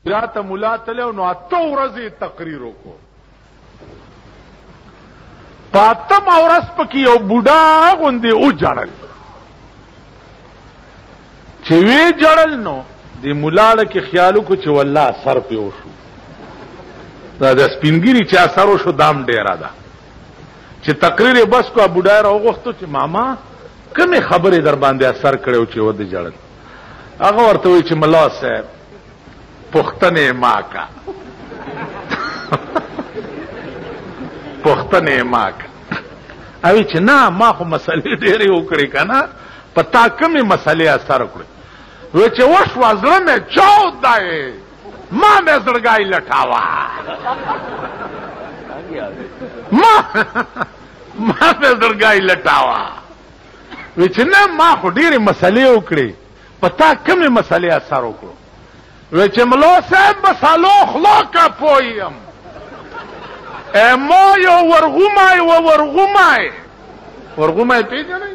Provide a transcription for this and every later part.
راته مولا تلو نو اته ورځې تقریر وکړو. په اتمه ورځ پکې یو بوډا غوندې وجړل. چې وی جړل نو د مولاړه کې خیال وکړو چې والله سر پې وشو. دا د سپینګیري چې اثر وشو دام ډیره ده. چې تقریر یې بس کو بوډا راوغوښتو چې ماما کومې خبرې در باندې اثر کړی چې ودې جړل. هغه ورته وایي چې ملا صاحب پختنې ما کا پختنې ما کا. اوی چې نه ما خو مسلې ډېرې وکړې که نه په تا کومې مسلې اثر وکړې. وی چې وشوه زړه مې چاود دی ما مې زړګی لټاوه ما مې زړګی لټاوه. وی چې نه ما خو ډېرې مسلې وکړې په تا کومې مسلې اثر وکړو. وی چې ملا صاحب مسالو خلاکه پویم ما یو ورغومی و ورغومی. ورغومی پیژنئ؟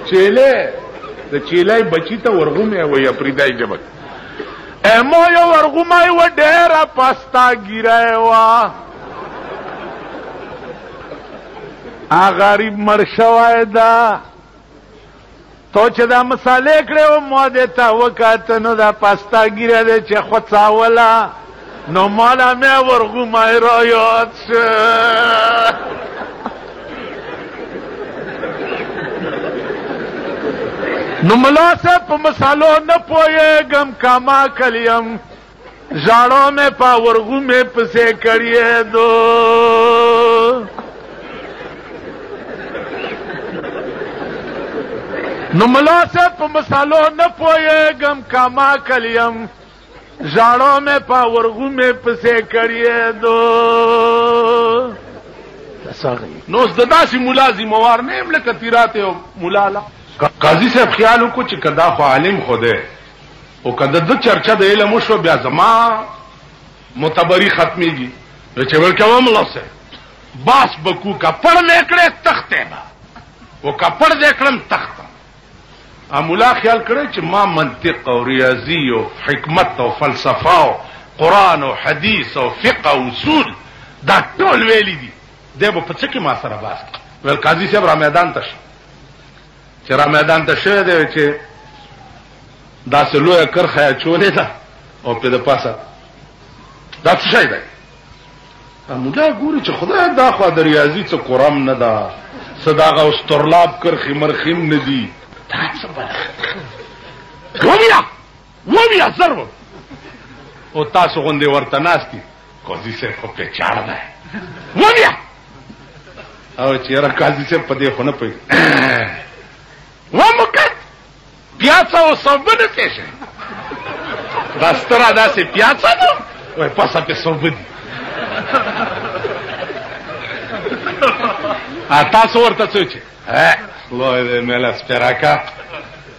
چیلې د چیلای بچی ته ورغومی وایي اپریدای جبک. ما یو ورغومی و ډېره پستا ګیری وه. غریب مړ شوی ده. تو چې دا مسالې کړې و ما دې ته وکاته نو دا پستا ګیره دی چې خوڅاوله نو مالا مې ورغومی را یاد شه. نو ملا صاحب په مسالو نه پوهېږم کاما کلیم ژاړو مې په ورغومې پسې کړې دو. نو ملا صاحب په مسالو نه پوهېږم کاما کلیم ژاړو مې په ورغومې پسې کړې دو. نو اوس د داسې ملا ذموار نه یم لکه تیرات یو ملا لا. قاضي صاحب خیال وکړو چې که دا خو عالم خو دی او که د ده چرچه د علم وشوه بیا زما معتبري ختمېږي. چې ویل کوه ملا صاحب باس بکو کپړ مې کړې تختې به او کپړ دې کړم تختم. مولا خیال کړی چې ما منطق او ریاضي او حکمت او فلسفه او قرآن او حدیث او فقه او اصول دا ټول ویلی دي دی به په څه کې ما سره باس کړي. ویل قاضي صاحب را میدان ته شه. چې را میدان ته شوی دی چې داسې لویه کرښه یې اچولې ده او پې د پاسه دا څه شی دی. مولا ګوري چې خدای دا خو د ریاضي څه قرم نه ده څه د هغه استرلاب کرښې مرخیم نه دي. ومیا زر او تاسو غوندې ورته ناست دي. قاضي صاحب خو پیچاړه دی ومیا. او چې یاره قاضي صاحب په دې خو نه پوهېږي. ومکت پیاڅه او صوبه نه پېژني. دا ستره داسې پیاڅه ده وایي پاسه پې صوبه دي. تاسو ورته څه چې خدای دې میله سپېراکه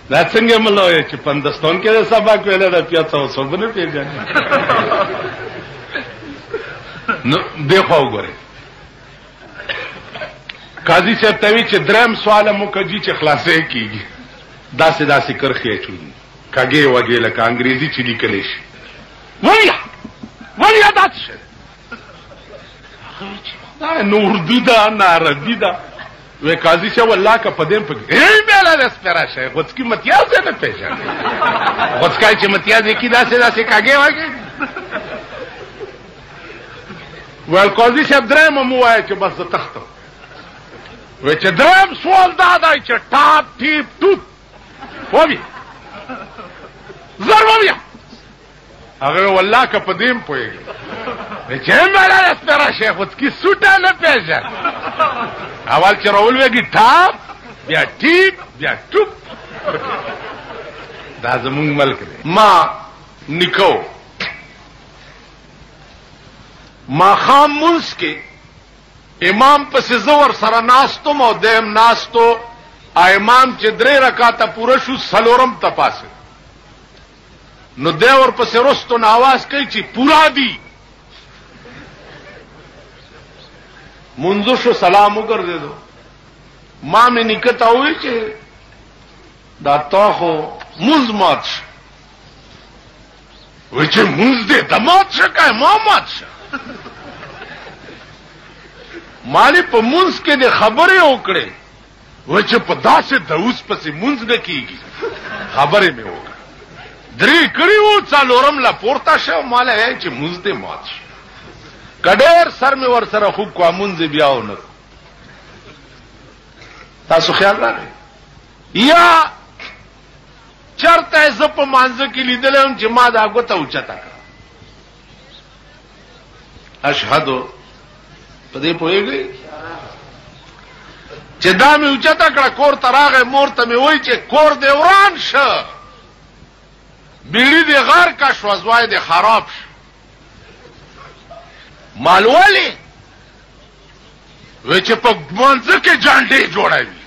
دا څنګه ملا وایي چې پندستان کې د سبق ویلی ده پیاڅه او صوبه نه پېژني. نو دې خوا وګورئ. قاضي صاحب ته وی چې دریم سواله مو کجي چې خلاصې کېږي داسې داسې کرښې اچولي کږې وږې لکه انګریزي چې لیکلی شي. ویا دا څه شی دا نه اردو ده نه عربي ده. وی قاضي صاحب والله که په دې پکې بیله د سپېره شی غوڅکي متیاز یې نه پېژني. غوڅکی چې متیاز یې کي داسې داسې کږې وږې. ویل قاضي صاحب درېیمه مو وایه چې بس زه تختم. وی چې درېیم سوال دا دی چې ټاپ ټیپ ټوپ وویه زر وویه. هغه وی والله که په دې م پوهېږم. وی چې میله د سپېره شی غوڅکي سوټه نه پېژني. اول چې راولوېږي ټاپ بیا ټیپ بیا ټوپ. دا زمونږ ملک دی. ما نیکو ماښام مونځ کې امام پسې زه ورسره ناستم او دیم ناستو. امام چې 3 رکاته پوره شو څلورم ته پاسې نو دی ورپسې رستو نه آواز کوي چې پورا دي. منځو شو سلام وګرځېدو. ما مې نیکه ته وویل چې دا تا خو مونځ مات شو. وای چې مونږ دې دمات شکای مامات شه مالی په مونږ کې د خبرې وکړې وای چې په داسې دوس پسې مونږ نه کیږي خبرې مې وکړه درې کړي وو څلورم لا پورته شه مال یې چې مونږ دې مات شه کډیر سر مې ور سره خو کو مونږ بیا ونه تاسو خیال راغی یا چرته ز په مانځ کې لیدلم چې ما دا غوته اوچتا کړ اشهد په دې پوهیږي چې دا مې اوچتا کړ کور تراغه مور ته مې وای چې کور دې وران شه بیړی دې غار کا شوزوای دې خراب شه مالوالی وای چې په مانځ کې جانډې جوړوي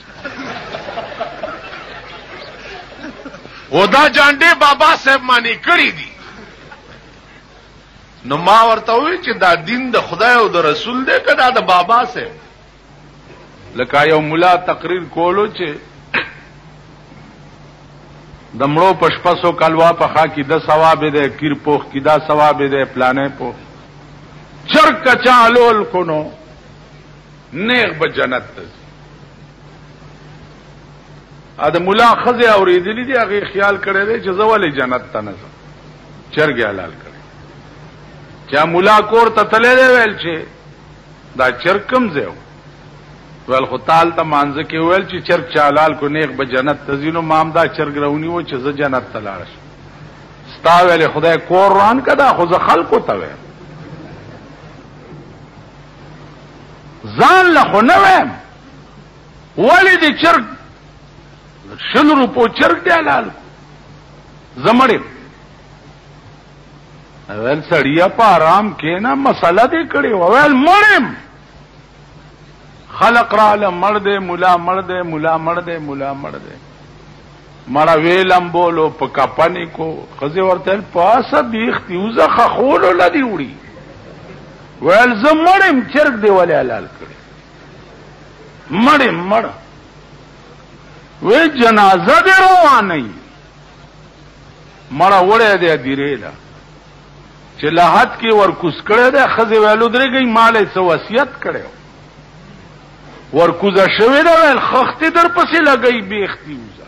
و دا جانډې بابا صاحب مانی کړی دي نو ما ورته وی چې دا دین د خدای او د رسول دی کدا د بابا صاحب لکه یو مولا تقریر کولو چې دمړو پشپسو کلوا په خا کې د ثواب دی کیر پوخ کې دا ثواب دی پلانې پوخ چرک چالول کونو نیغ به جنت ته ا د مولا خزه اوریدلی دی هغه خیال کړی دی چې زوالې جنت ته نه ځم چرګ حلال کړی چا مولا کور ته تللی دی ویل چې دا چرګ کم ځو ول خو تعال ته مانځ کې ویل چې چرګ چالال کو نیک به جنت ته ځینو مام دا چرګ رونی و چې زه جنت ته لاړ شم ستا ویل خدای کور روان کدا خو زه خلکو ته ویم ځان له خو نه ویم ولی دی چرګ 100 روپو چرګ دی حلال زمړې اول سړیا په آرام کې نه مسله دې کړی اول مړم خلق را له مړ دې مولا مړ دې مولا مړ دې مولا مړ دې مړه ویلم بولو په کپنی کو خزه ورته پاسه بیختی وزه خول لدی وړي ول زمړم چرګ دی ولې حلال کړی مړم مړ وی جنازه دی روانه مړه وړه دی دیریلا چې لحد کې ورکوس کړه ده خزه ویلو درګي مالې سو وصیت کړو ورکوزه شوی ده ول خختی در پسې لګي بیختی وزه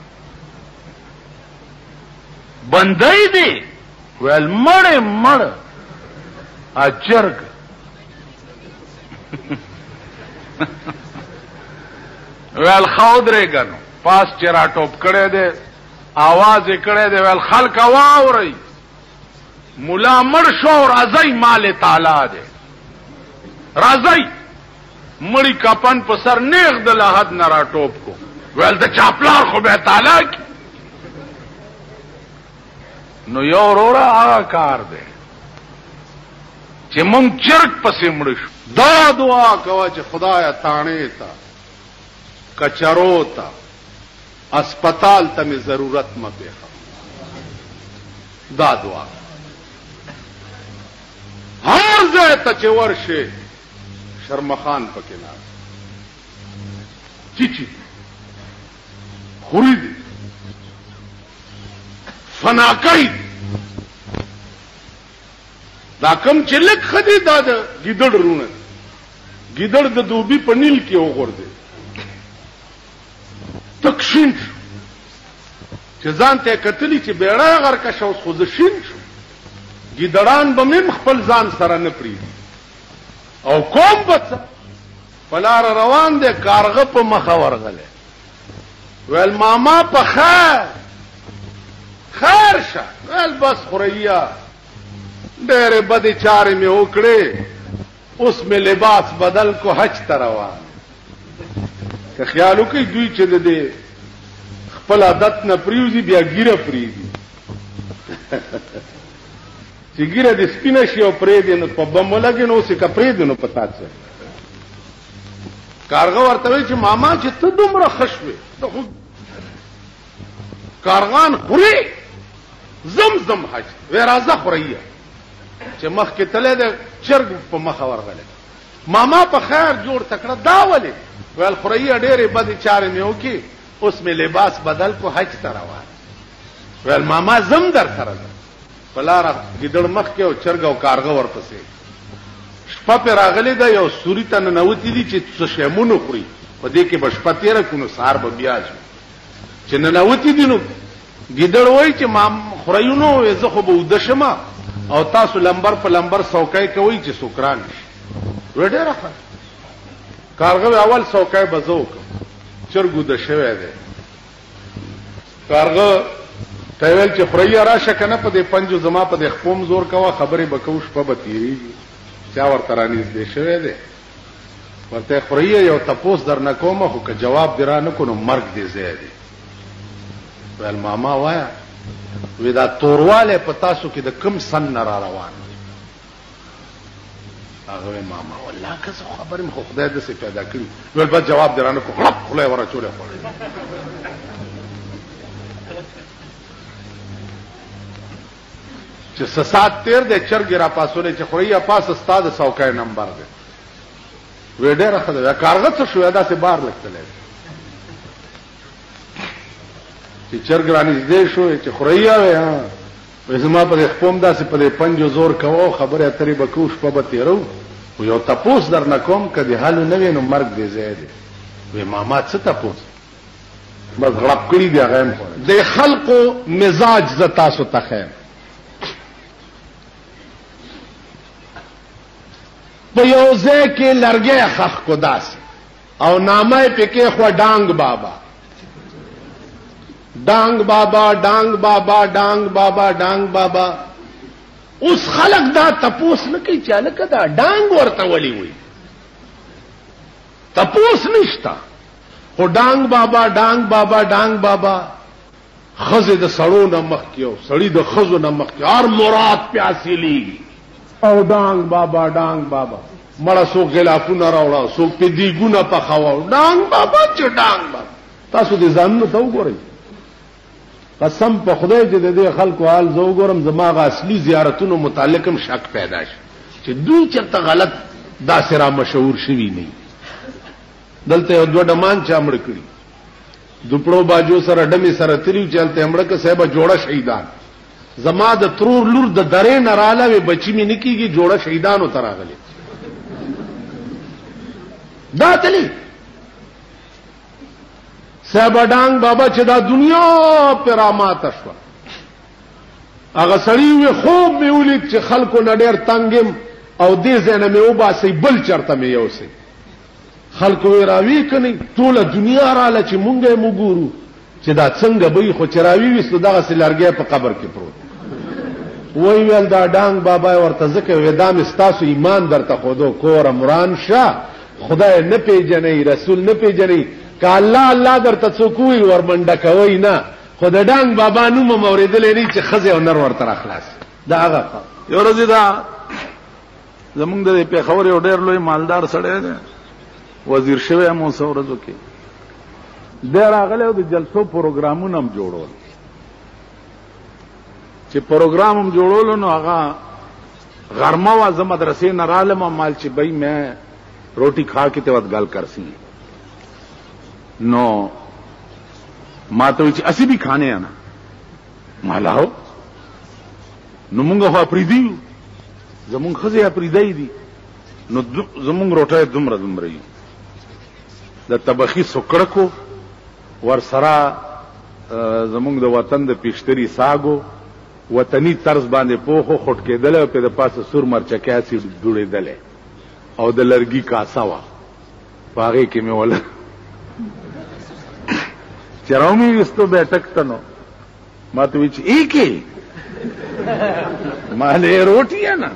بندای دی ول مړ اچرګ ول خودره غنو پاس چرا ټوپ کړه دے आवाज کړه دے ول خلق واوري مولا مړ شو راځي مال تعالی دے راځي مړی کپن په سر نیغ د لحد نه را ټوپ کو ول د چاپلار خو به تعالی کی نو یو وروړه هغه کار دی چې مونږ چرګ پسې مړ شو دا دعا کوه چې خدایا تانه تا کچرو تا اسپتال ته می ضرورت ما پیخا دا دعا هر ځای ته چې ورشه شرمخان پکې نه چی خوري دي فناکای دا کم چې لک خدي دا د ګیدړ رونه ګیدړ د دوبي پنیل کې وګورځي تکشین چې ځان ته کتلی چې بیړه غر کا شو خو ځشین شو ګیدړان به مم خپل ځان سره نه پری او کوم بچ پلار روان دي کارغه په مخه ورغله ول ماما په خیر شه ول بس خوریا ډېر بدی چارې مې وکړې اوس مې لباس بدل کو حج ته روان که خیالو کې دوی چې دې خپل عادت نه پریوزي بیا ګیره پریږي چې ګیره د سپینه شي او پرې دې نو په بم لګي نو څه کپرې دې نو پتا څه کارغه ورته وی چې ماما چې ته دومره خشوي ته خو کارغان خوري زمزم حج وې راځه خوريه چې مخ کې تله د چرګ په مخه ورغله ماما په خیر جوړ تکړه دا ولې ول خوريه ډېرې بدې چارې مې وکي اوس مې لباس بدل کو حج ته روان ول ماما زم در سره پلار ګیدړ مخ کې او چرګ او کارغه ورپسې شپه په راغلي دا یو سوري ته ننوتی دي چې څه شیمونو خوري په دې کې بشپه تیره کونو سهار به بیا چې ننوتی دي نو ګیدړ وایي چې ما خورایونو زه خو به اوده شمه او تاسو لمبر په لمبر سوکای کوي چې سوکران شي ډېره ښه کارغه اول سوکای به زه وکړم چرګ اوده شوی دی کارغه ته ویل چې خورایه راشه که نه په دې پنجو زما په دې خپوم زور کوه خبرې به کوو شپه به تېرېږي چا ورته رانږدې شوی دی ورته خورایه یو تپوس در نه کومه خو که جواب دې را نه کړو نو مرګ دې ځای دی ویل ماما وایه وی دا تورواله په تاسو کې د کم سن نه را روان هغه ماما والله که څه خبرې مې خو خدای داسې پیدا کړي ویل بس جواب دې را نه کړو خوله یې ورچولې چې سات تیر دی چرګ را پاسولې چې خوري پاس استاد سوکای نمبر دی وی ډېره ښه ده کارغه څه شو داسې بار لګتلی چې چرګ رانږدې شو چې خوریا وی زما په دې خپوم داسې په دې پنجو زور کوو خبرې اترې به کوو شپه به تېرو خو یو تپوس در نه کوم که د حالو نه وي نو مرګ دې ځای دی وی ماما څه تپوس بس غړپ کړي دي هغه د خلقو مزاج زه تاسو ته ښیم په یو ځای کې لرګی خښ کو داسې او نامه یې پکې خو ډانګ بابا ډانګ بابا ډانګ بابا ډانګ بابا ډانګ بابا اوس خلق دا تپوس نه کوي چې هلکه دا ډانګ ورته ولې وي تپوس نشته خو ډانګ بابا ډانګ بابا ډانګ بابا ښځې د سړو نه مخکې او سړي د ښځو نه مخکې هر مراد پې حاصلېږي او ډانګ بابا ډانګ بابا مړه څوک غلافونه راوړه څوک پې دیګونه پخوه ډانګ بابا چې ډانګ بابا تاسو دې ځانونه ته وګورئ قسم په خدای چې د دې خلکو حال زه وګورم زما هغه اصلي زیارتونو متعلق هم شک پیدا شي چې دوی چېرته غلط داسې را مشهور شوي نه دلته یو دوه ډمان چا مړه کړي دوپړو باجو سره ډمې سره تلي چې هلته یې مړه که صاحبه جوړه شهیدان زما د ترور لور د درې نه راله وې بچي مې نه کېږي جوړه شهیدانو ته راغلې دا تلي صاحب ډانګ بابا چې دا دنیا پر راماته شوه هغه سړي وی خوب مې ولید چې خلکو نه ډېر تنګم او دې ځای نه مې وباسئ بل چرته مې یوسئ خلکو وی راوي که نه ټوله دنیا راله چې مونږ یې وګورو چې دا څنګه به خو چې راوي ویستو دغسې لرګی په قبر کې پروت وی ویل دا ډانګ بابا ورته ځکه وی دا مې ستاسو ایمان درته ښودو کوره مران شه خدای نه پیژنئ رسول نه پیژنئ که الله الله درته څوک ووایي ورمنډه کوئ نه خو د ډانګ بابا نوم هم اورېدلی نه چې ښځې او نر ورته راخلاص دا هغه یو ورځې دا زمونږ د پېښور یو ډېر لوی مالدار سړی دی وزیر شوی هم اوس ورځو کې دی راغلی او د جلسو پروګرامونه هم جوړول چې پروګرام هم جوړولو نو هغه غرمه وه زه مدرسې نه رالم مال چې بھائی میں روٹی کھا کے تے وقت گل کر سی نو ما ته چې اسی بھی کھانے آنا مالا ہو نو مونږ خو اپریدي زمونږ ښځې اپریدی دي نو زمونږ روټۍ دومره دومره یي د طبخي سکړکو ورسره زمونږ د وطن د پیشتري ساګو وطني طرز باندې پوخو خټ کېدلی او پې د پاسه سور مرچکی هسې دوړېدلی او د لرګي کاسه وه په هغې کې مې وله چې راومې ویستو بیا ټک ته نو ما ته وایي چې ایک یې ما له روټي ہے نا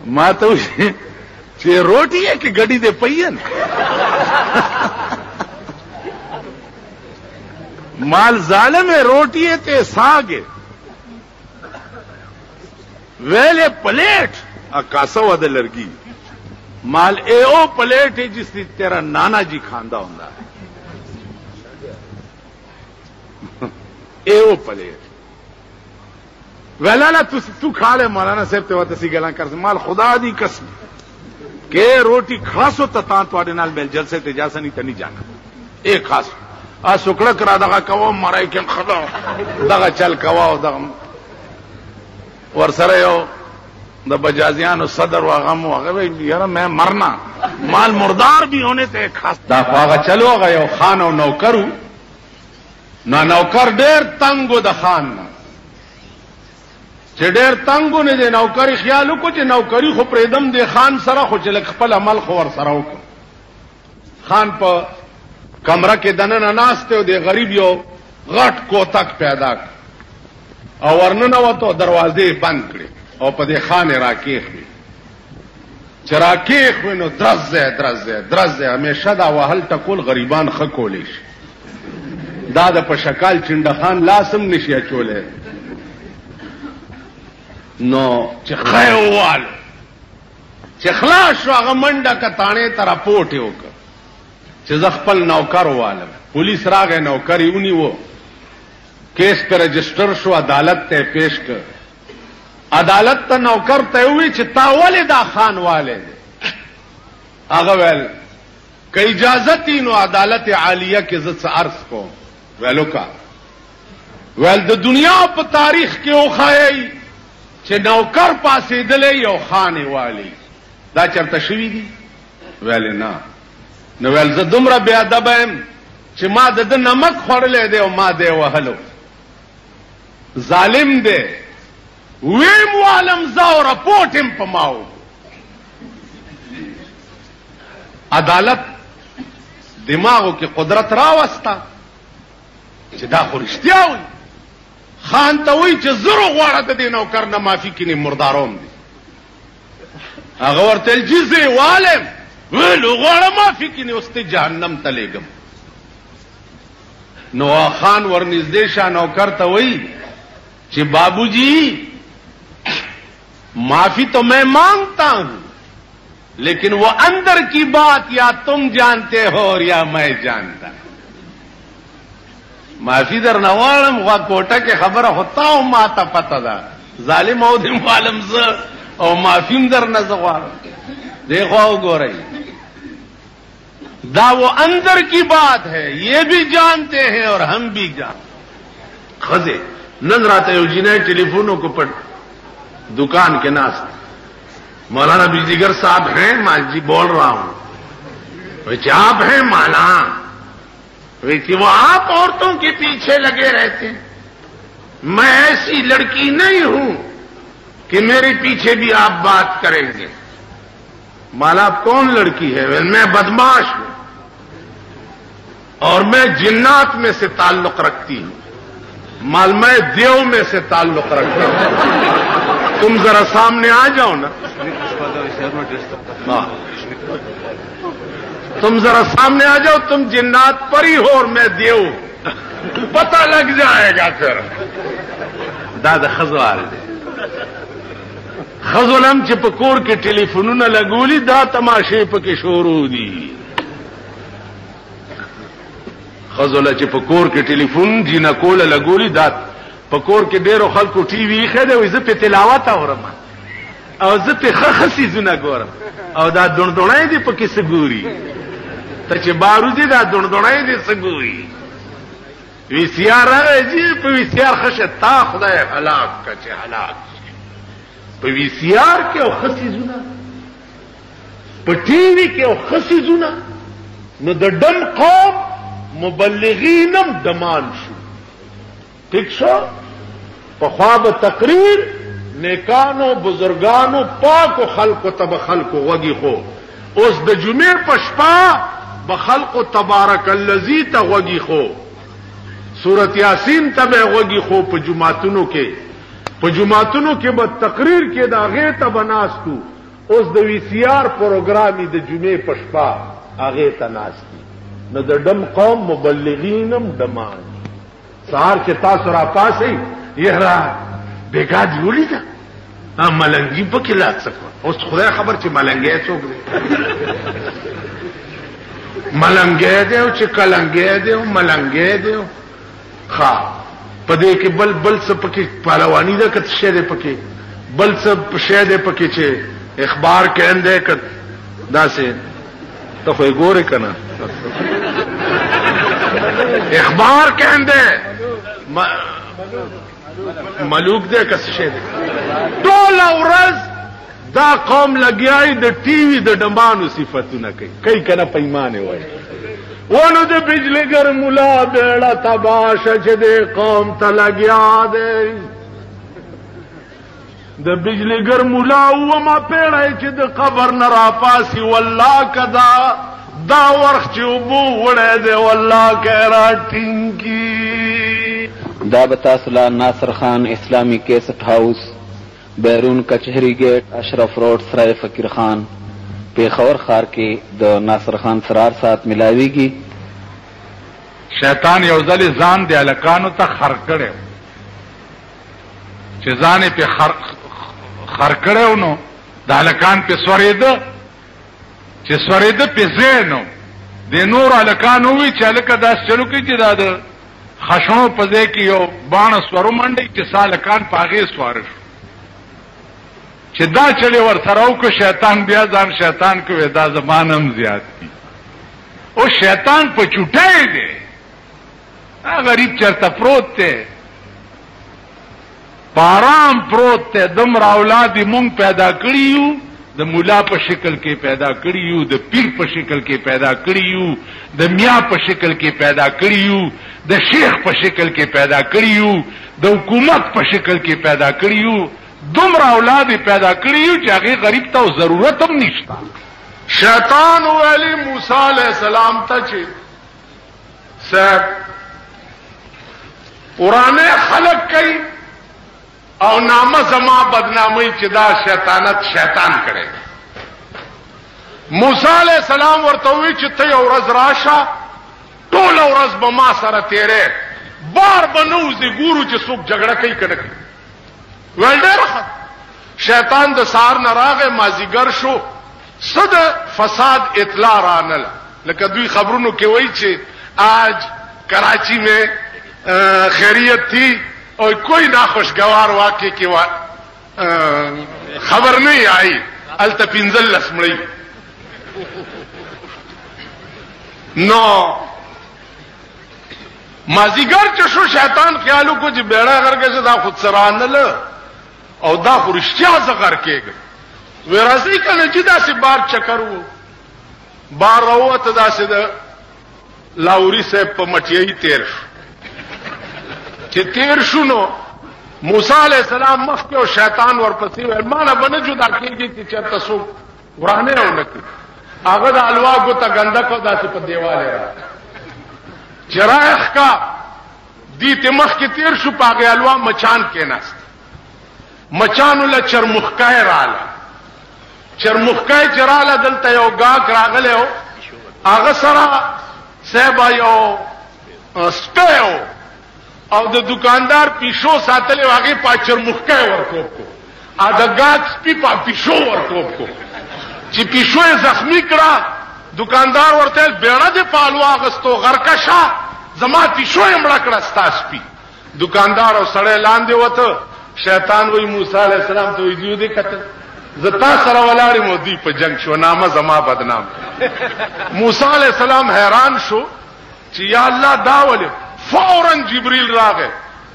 ما ته وایي چې روټي ہے که ګډي دې پی ہے نا مال ظالم ہے روٹی ہے تے ساگ ہے ویلے پلیٹ کاسا ہوا دے لرگی مال اے او پلیٹ ہے جس سے تیرا نانا جی کھاندا ہوندا ہے اے او پلیٹ ویلا تو کھا لے مولانا صاحب تے وتسی گلاں کر مال خدا دی قسم کہ روٹی خاصو تتان تواڈے نال مل جلسے تے جاسا نہیں تنی جانا ایک خاص سکڑک را دغه کوم مرای کې خدا دغه چل کوا او دغه ورسره یو د بجازیانو صدر و غم و هغه یاره میں مرنا مال مردار بھی ہونے ته خاص دا هغه چلو هغه یو خان او نوکرو نوکر ډیر تنگو د خان نه چې ډیر تنگو نه دی نوکری خیال وکړو چې نوکری خو پرېدم دی خان سره خو چې خپل عمل خو ور سره وکړو خان په کمره کې دننه ناست او دی غریب یو غټ کوتک پیدا کړ او ورننه وته دروازې بند کړې او په دې خان راکېخوي چې راکېخوي نو درزه همیشه دا وهل ټکول غریبان ښه کولی شي دا د په شکال چنډه خان لاسم نشي اچولی نو چې خی ووالو چې خلاص شو هغه منډه کتاڼې ته راپورټ یې وکړ چې زه خپل نوکر ووالم پولیس راغی نوکر یې ونیو کیس پہ رجسٹر شو عدالت ته پیش کر عدالت ته نوکر ته وی چې تا ولې دا خان والے هغه ویل که اجازت نو عدالت عالیه کې زت عرض کو ویلو کا ویل د دنیا په تاریخ کې وخایي چې نوکر پاسې دلې یو خان والی دا چرته شوی دی ویل نه نو ویل زه دومره بیا ادب یم چې ما د نمک خورلې دی او ما دی وهلو ظالم دی ویم والم زاو رپورټم پماو عدالت دماغو کې قدرت راوستا چې دا خو رښتیا وي خان ته وی چې زرو غواړه د دې نوکر نه معافي کینی مرداروم دي هغه ورته جزې والم ویلو غواړه معافي کینی اوس ته جهنم ته لېږم نو خان ورنږدې شه نوکر ته وی کہ بابو جی معافی تو میں مانگتا ہوں لیکن وہ اندر کی بات یا تم جانتے ہو اور یا میں جانتا معافی در نوالم وا کوٹا کے خبر ہوتا ہوں ماتا پتا دا ظالم او دم عالم ز او معافیم در نزوار دیکھو گو رہی دا وہ اندر کی بات ہے یہ بھی جانتے ہیں اور ہم بھی جانتے خزے نن رات یو جنہیں ٹیلیفونوں کو پڑ دکان کے ناس مولانا بجلیگر صاحب ہیں مال جی بول رہا ہوں ویچے آپ ہیں مالا ویچے وہ آپ عورتوں کے پیچھے لگے رہتے ہیں میں ایسی لڑکی نہیں ہوں کہ میرے پیچھے بھی آپ بات کریں گے مالا آپ کون لڑکی ہے میں بدماش ہوں اور میں جنات میں سے تعلق رکھتی ہوں مال میں دیو میں سے تعلق رکھتا ہوں تم ذرا سامنے آ جاؤ نا تم ذرا سامنے آ جاؤ تم جنات پری ہو اور میں دیو پتہ لگ جائے گا پھر دادا خزوال خزولم چې په کور کې ټلیفونونه لګولي دا تماشې پکې شروع دي خزوله چې په کور کې ټلیفون جینا کوله لګولي دا په کور کې ډېرو خلکو ټي وي خېده وي زه په تلاوت اورم او زه په خخسي زونه ګورم او دا دونډونای دي په کې سګوري ته چې باروزي دا دونډونای دي سګوري وی سی آر راځي په وی سی آر خشه تا خدای هلاک کچه هلاک په وی سی آر کې او خسي زونه په ټي وي کې او خسي زونه نو د ډم قوم مبلغینم دمان شو ٹھیک شو په خواب تقریر نیکانو بزرگانو پاکو خلقو تب خلقو وگی خو اوس د جمعې په شپه به خلقو تبارک الذی ته وگی خو سورۃ یاسین ته وگی خو په جمعتونو کې به تقریر کې دا غه ته بناستو اوس د وی سی آر پروګرامي د جمعې په شپه هغه ته ناستي نو د ډم قوم مبلغینم دمان سهار چې تاسو را پاسئ یاره بیګا دی ولیدا ملنګي په کې لاس څکو اوس خدای خبر چې ملنګي څوک دی ملنګي دی او چې کلنګي دی او ملنګي دی ښا پدې کې بل څه پکې پهلوانی ده کته شه ده پکې بل څه شه ده پکې چې اخبار کہنده ک داسې ته خو ګوره کنه اخبار کہنده ملوک ده کس شه ده ټوله ورځ دا قوم لګیای د ټي وي د ډمانو صفتونه کوي کنه پیمانه وای ونو د بجلیګر مولا بیړه تباشه چې د قوم ته لګیا دی د بجلیګر مولا وما پیړای چې د قبر نه راپاسي والله کدا دا ورخ چې وبو وړه دی والله کړه ټینګي دا بتا سلا ناصر خان اسلامی کیسٹ ہاؤس بیرون کچہری گیٹ اشرف روڈ سرائے فقیر خان پیښور خار کې د ناصر خان سرار سات ملاویږي. شیطان یو ځل ځان دی الکانو ته خر کړو چې ځان په خر کړو نو د الکان په سورېده چې سورېده په زینو د نور الکانو وی چې الکه داس چلو کې چې دا د خشنو په ځای کې یو باڼه سورو منډي چې سالکان پاغې سوار شو چې دا چلی ور سره وکړو شیطان بیا ځان شیطان کوي دا زمانم زیات دي او شیطان په چوټای دی غریب چرته پروت دی پارام پروت دی دمر اولاد مونږ پیدا کړیو د مولا په شکل کې پیدا کړیو د پیر په شکل کې پیدا کړیو د میا په شکل کې پیدا کړیو د شیخ په شکل کې پیدا کړیو د حکومت په شکل کې پیدا کړیو دومره اولاد پیدا کړیو چې هغه غریب ته ضرورت هم نشته. شیطان ویلی موسی علیہ السلام ته چې صاحب قرآن خلق کوي او نامه زما بدنامی چې دا شیطانت شیطان کړي. موسی علیہ السلام ورته وی چې ته یو ورځ راشه ټول ورځ به ما سره تیرې بار بنوځي ګورو چې څوک جګړه کوي کنه کوي. ولډر شیطان د سار نه راغې مازیګر شو صد فساد اطلاع رانل لکه دوی خبرونو کې وایي چې آج کراچی میں خیریت تھی اور کوئی ناخوشگوار واقعے کی خبر نہیں آئی التپنزل لسمڑی نو مازیګر چې شو شیطان خیالو کو چې بیڑا کر کے دا خود سرانل او دا خورشتیا زغر کېږي ورازی کنه چې دا سي بار چکر وو بار راوته دا سي د لاوري صاحب په مټیې تیر شو چې تیر شونو موسی علیہ السلام مخکې او شیطان ورپسې ورمانه بنه جدا کېږي چې چرته سو ورانه ونکي هغه د الوا ګوته ګنده کو داسې په دیواله را چرایخ کا دی ته مخکې تیر شو پاګه الوا مچان کې ناست مچانو له چرمخکای رااله چرمخکای چراله دلته یو گاک راغله هغه سره سبا یو سپیو او د دکاندار پیشو ساتلې واغې په چرمخکای ورکوب کو ا د گاک سپی په پیشو ورکوب کو چې پیشو زخمی کړه دکاندار ورته بیړه د پالوا غستو غرکشا زما پیشو یې مړ کړه ستاسپی دکاندار او سړی لاندې وته شیطان وی موسی علیہ السلام ته ویډیو دې کتل زتا سره ولاړې مو دی په جنگ شو نامه زما بدنام موسی علیہ السلام حیران شو چې یا الله دا ولې فورا جبريل راغی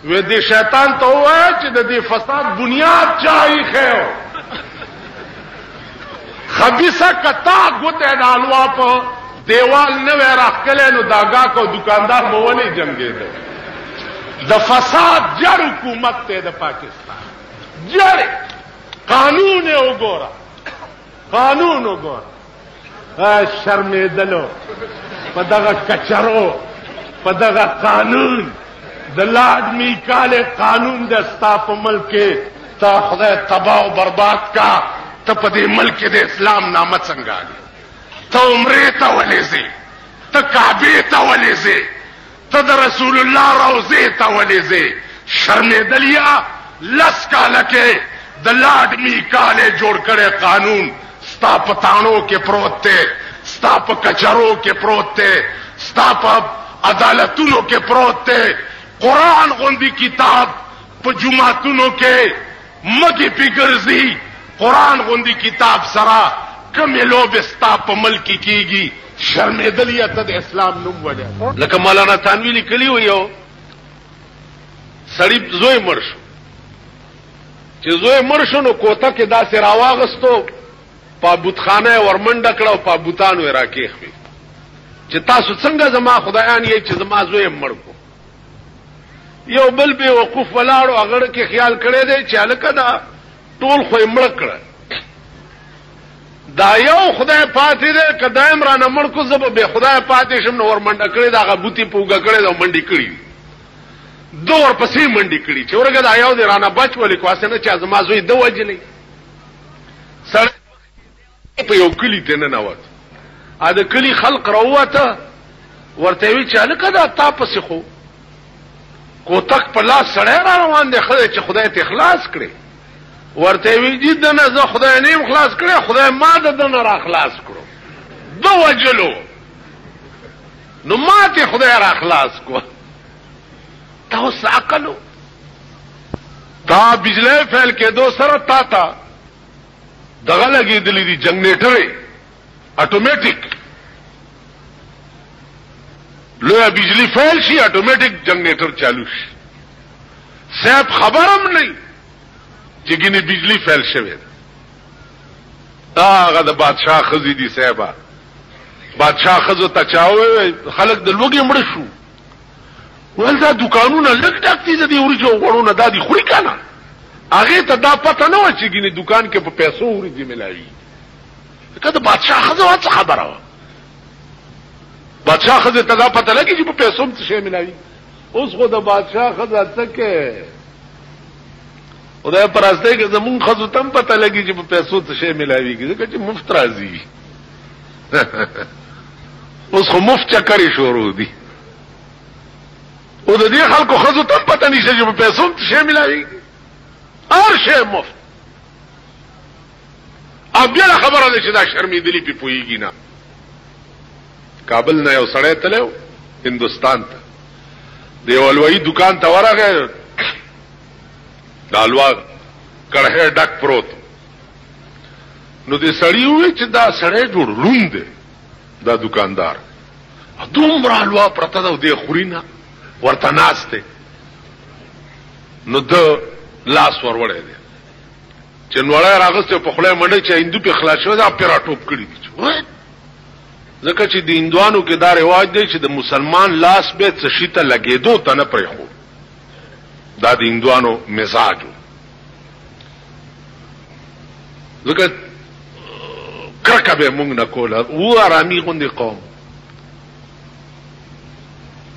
وې دې شیطان ته وای چې د دې فساد بنیاد چای خو خبيثه کتا ګوته د الوا په دیوال نه راخلې نو داګه کو دکاندار مو ولې جنگې ده د فساد جړ حکومت ته د پاکستان جړ قانون وګوره قانون وګوره شرمېدلو په دغه کچرو په دغه قانون د لاډ میکاله قانون د استاپ ملک ته خدای تباہ او برباد کا ته په دې ملک د اسلام نامه څنګه ته عمره ته ولېږي ته کعبه ته ولېږي ته د رسول الله روزه ته ولېږي شرمېدلیا لس کاله کې د لاډ میکاله جوړ کړي قانون ستا په تانو کې پروت دی ستا په کچرو کې پروت دی ستا په عدالتونو کې پروت دی قرآن غوندي کتاب په جمعتونو کې مګي پیګرزي قرآن غوندي کتاب سره کمې لوبې ستا په ملک کېږي شرمېدلیا ته د اسلام نوم وجه لکه مولانا تانوی لیکلی و یو سړی زوی مړ شو چې زوی مړ شو نو کوته کې داسې راواغستو په بوتخانه ورمنډه کړه او په بوتانو یې راکېښوي چې تاسو څنګه زما خدایان یې چې زما زوی مړ کو. یو بل بې وقوف ولاړو هغه کې خیال کړی دی چې هلکه دا ټول خو یې مړ کړه، دا یو خدای پاتې دی که دایم رانه مړ کو زه به بې خدای پاتې شم. نو ورمنډه کړې د هغه بوتې په اوږه کړې ده او منډې کړي دو ورپسې منډې کړي چې ورګه دا یو دی رانه بچ ولې کو هسې نه چې زما زوی ده وجلی. سړی په یو کلي ته ننوت، د کلي خلق راووته ورته وی چې هلکه دا تا پسې خو کوتک په لاس سړی را روان دی ښه دی چې خدای ته خلاص کړې. ورته وی جي دنه زه خدای نیم خلاص کړی، خدای ما د دنه را خلاص کړو، ده وجلو نو ما ته خدای را خلاص کو. تا اوس عقلو تا بجلی فیل کېدو سره تا ته دغه لګېدلی دي جنریټرې اټومیټیک لویا بجلی فیل شي اټومیټیک جنریټر چالو شي. صاحب خبرم نه چې ګینه بجلی فیل شوی ده. هغه د بادشاہ خزي دي صاحبہ، بادشاہ خزو ته چاوي خلک د لوګي مړ شو ول دا دکانونه لګ ډک دي د ورجو غړونه دادي خوري کنه. هغه ته دا پته نه و چې ګینه دکان کې په پیسو ورځي ملایي. کله بادشاہ خزو څه خبره و، بادشاہ خزه ته دا پته لګي چې په پیسو څه شي ملایي. اوس خو د بادشاہ خزه څه کې خدای پرسته کې زمون خزو تم پته لګي چې په پیسو څه شي ملایويږي ځکه چې مفت راځي. اوس خو مفت چکرې شروع دي او د دې خلکو خزو تم پته نشي چې په پیسو څه شي ملایويږي، هر شی مفت. بیا خبره ده چې دا شرمېدلی پې پوهېږي نه. کابل نه یو سړی تلو هندوستان ته، د یو حلوایي دکان ته ورغی، د حلوا کړهی ډک پروت. نو د سړي ووی چې دا سړی جوړ لوند دی دا دکاندار، دومره حلوا پرته ده او دی خوري نه ورته ناست دی. نو ده لاس وروړی دی چې نوړی راغستی په خوله یې منډی چې هندو پې خلاص شوی دا پې راټوپ کړي دي. ځکه چې د هندوانو کې دا رواج دی چې د مسلمان لاس به څه شي ته لګېدو ته نه پرېښود، دا د هندوانو مزاج و. ځکه کرکه به مونږ نه کوله، و ارامي غوندې قوم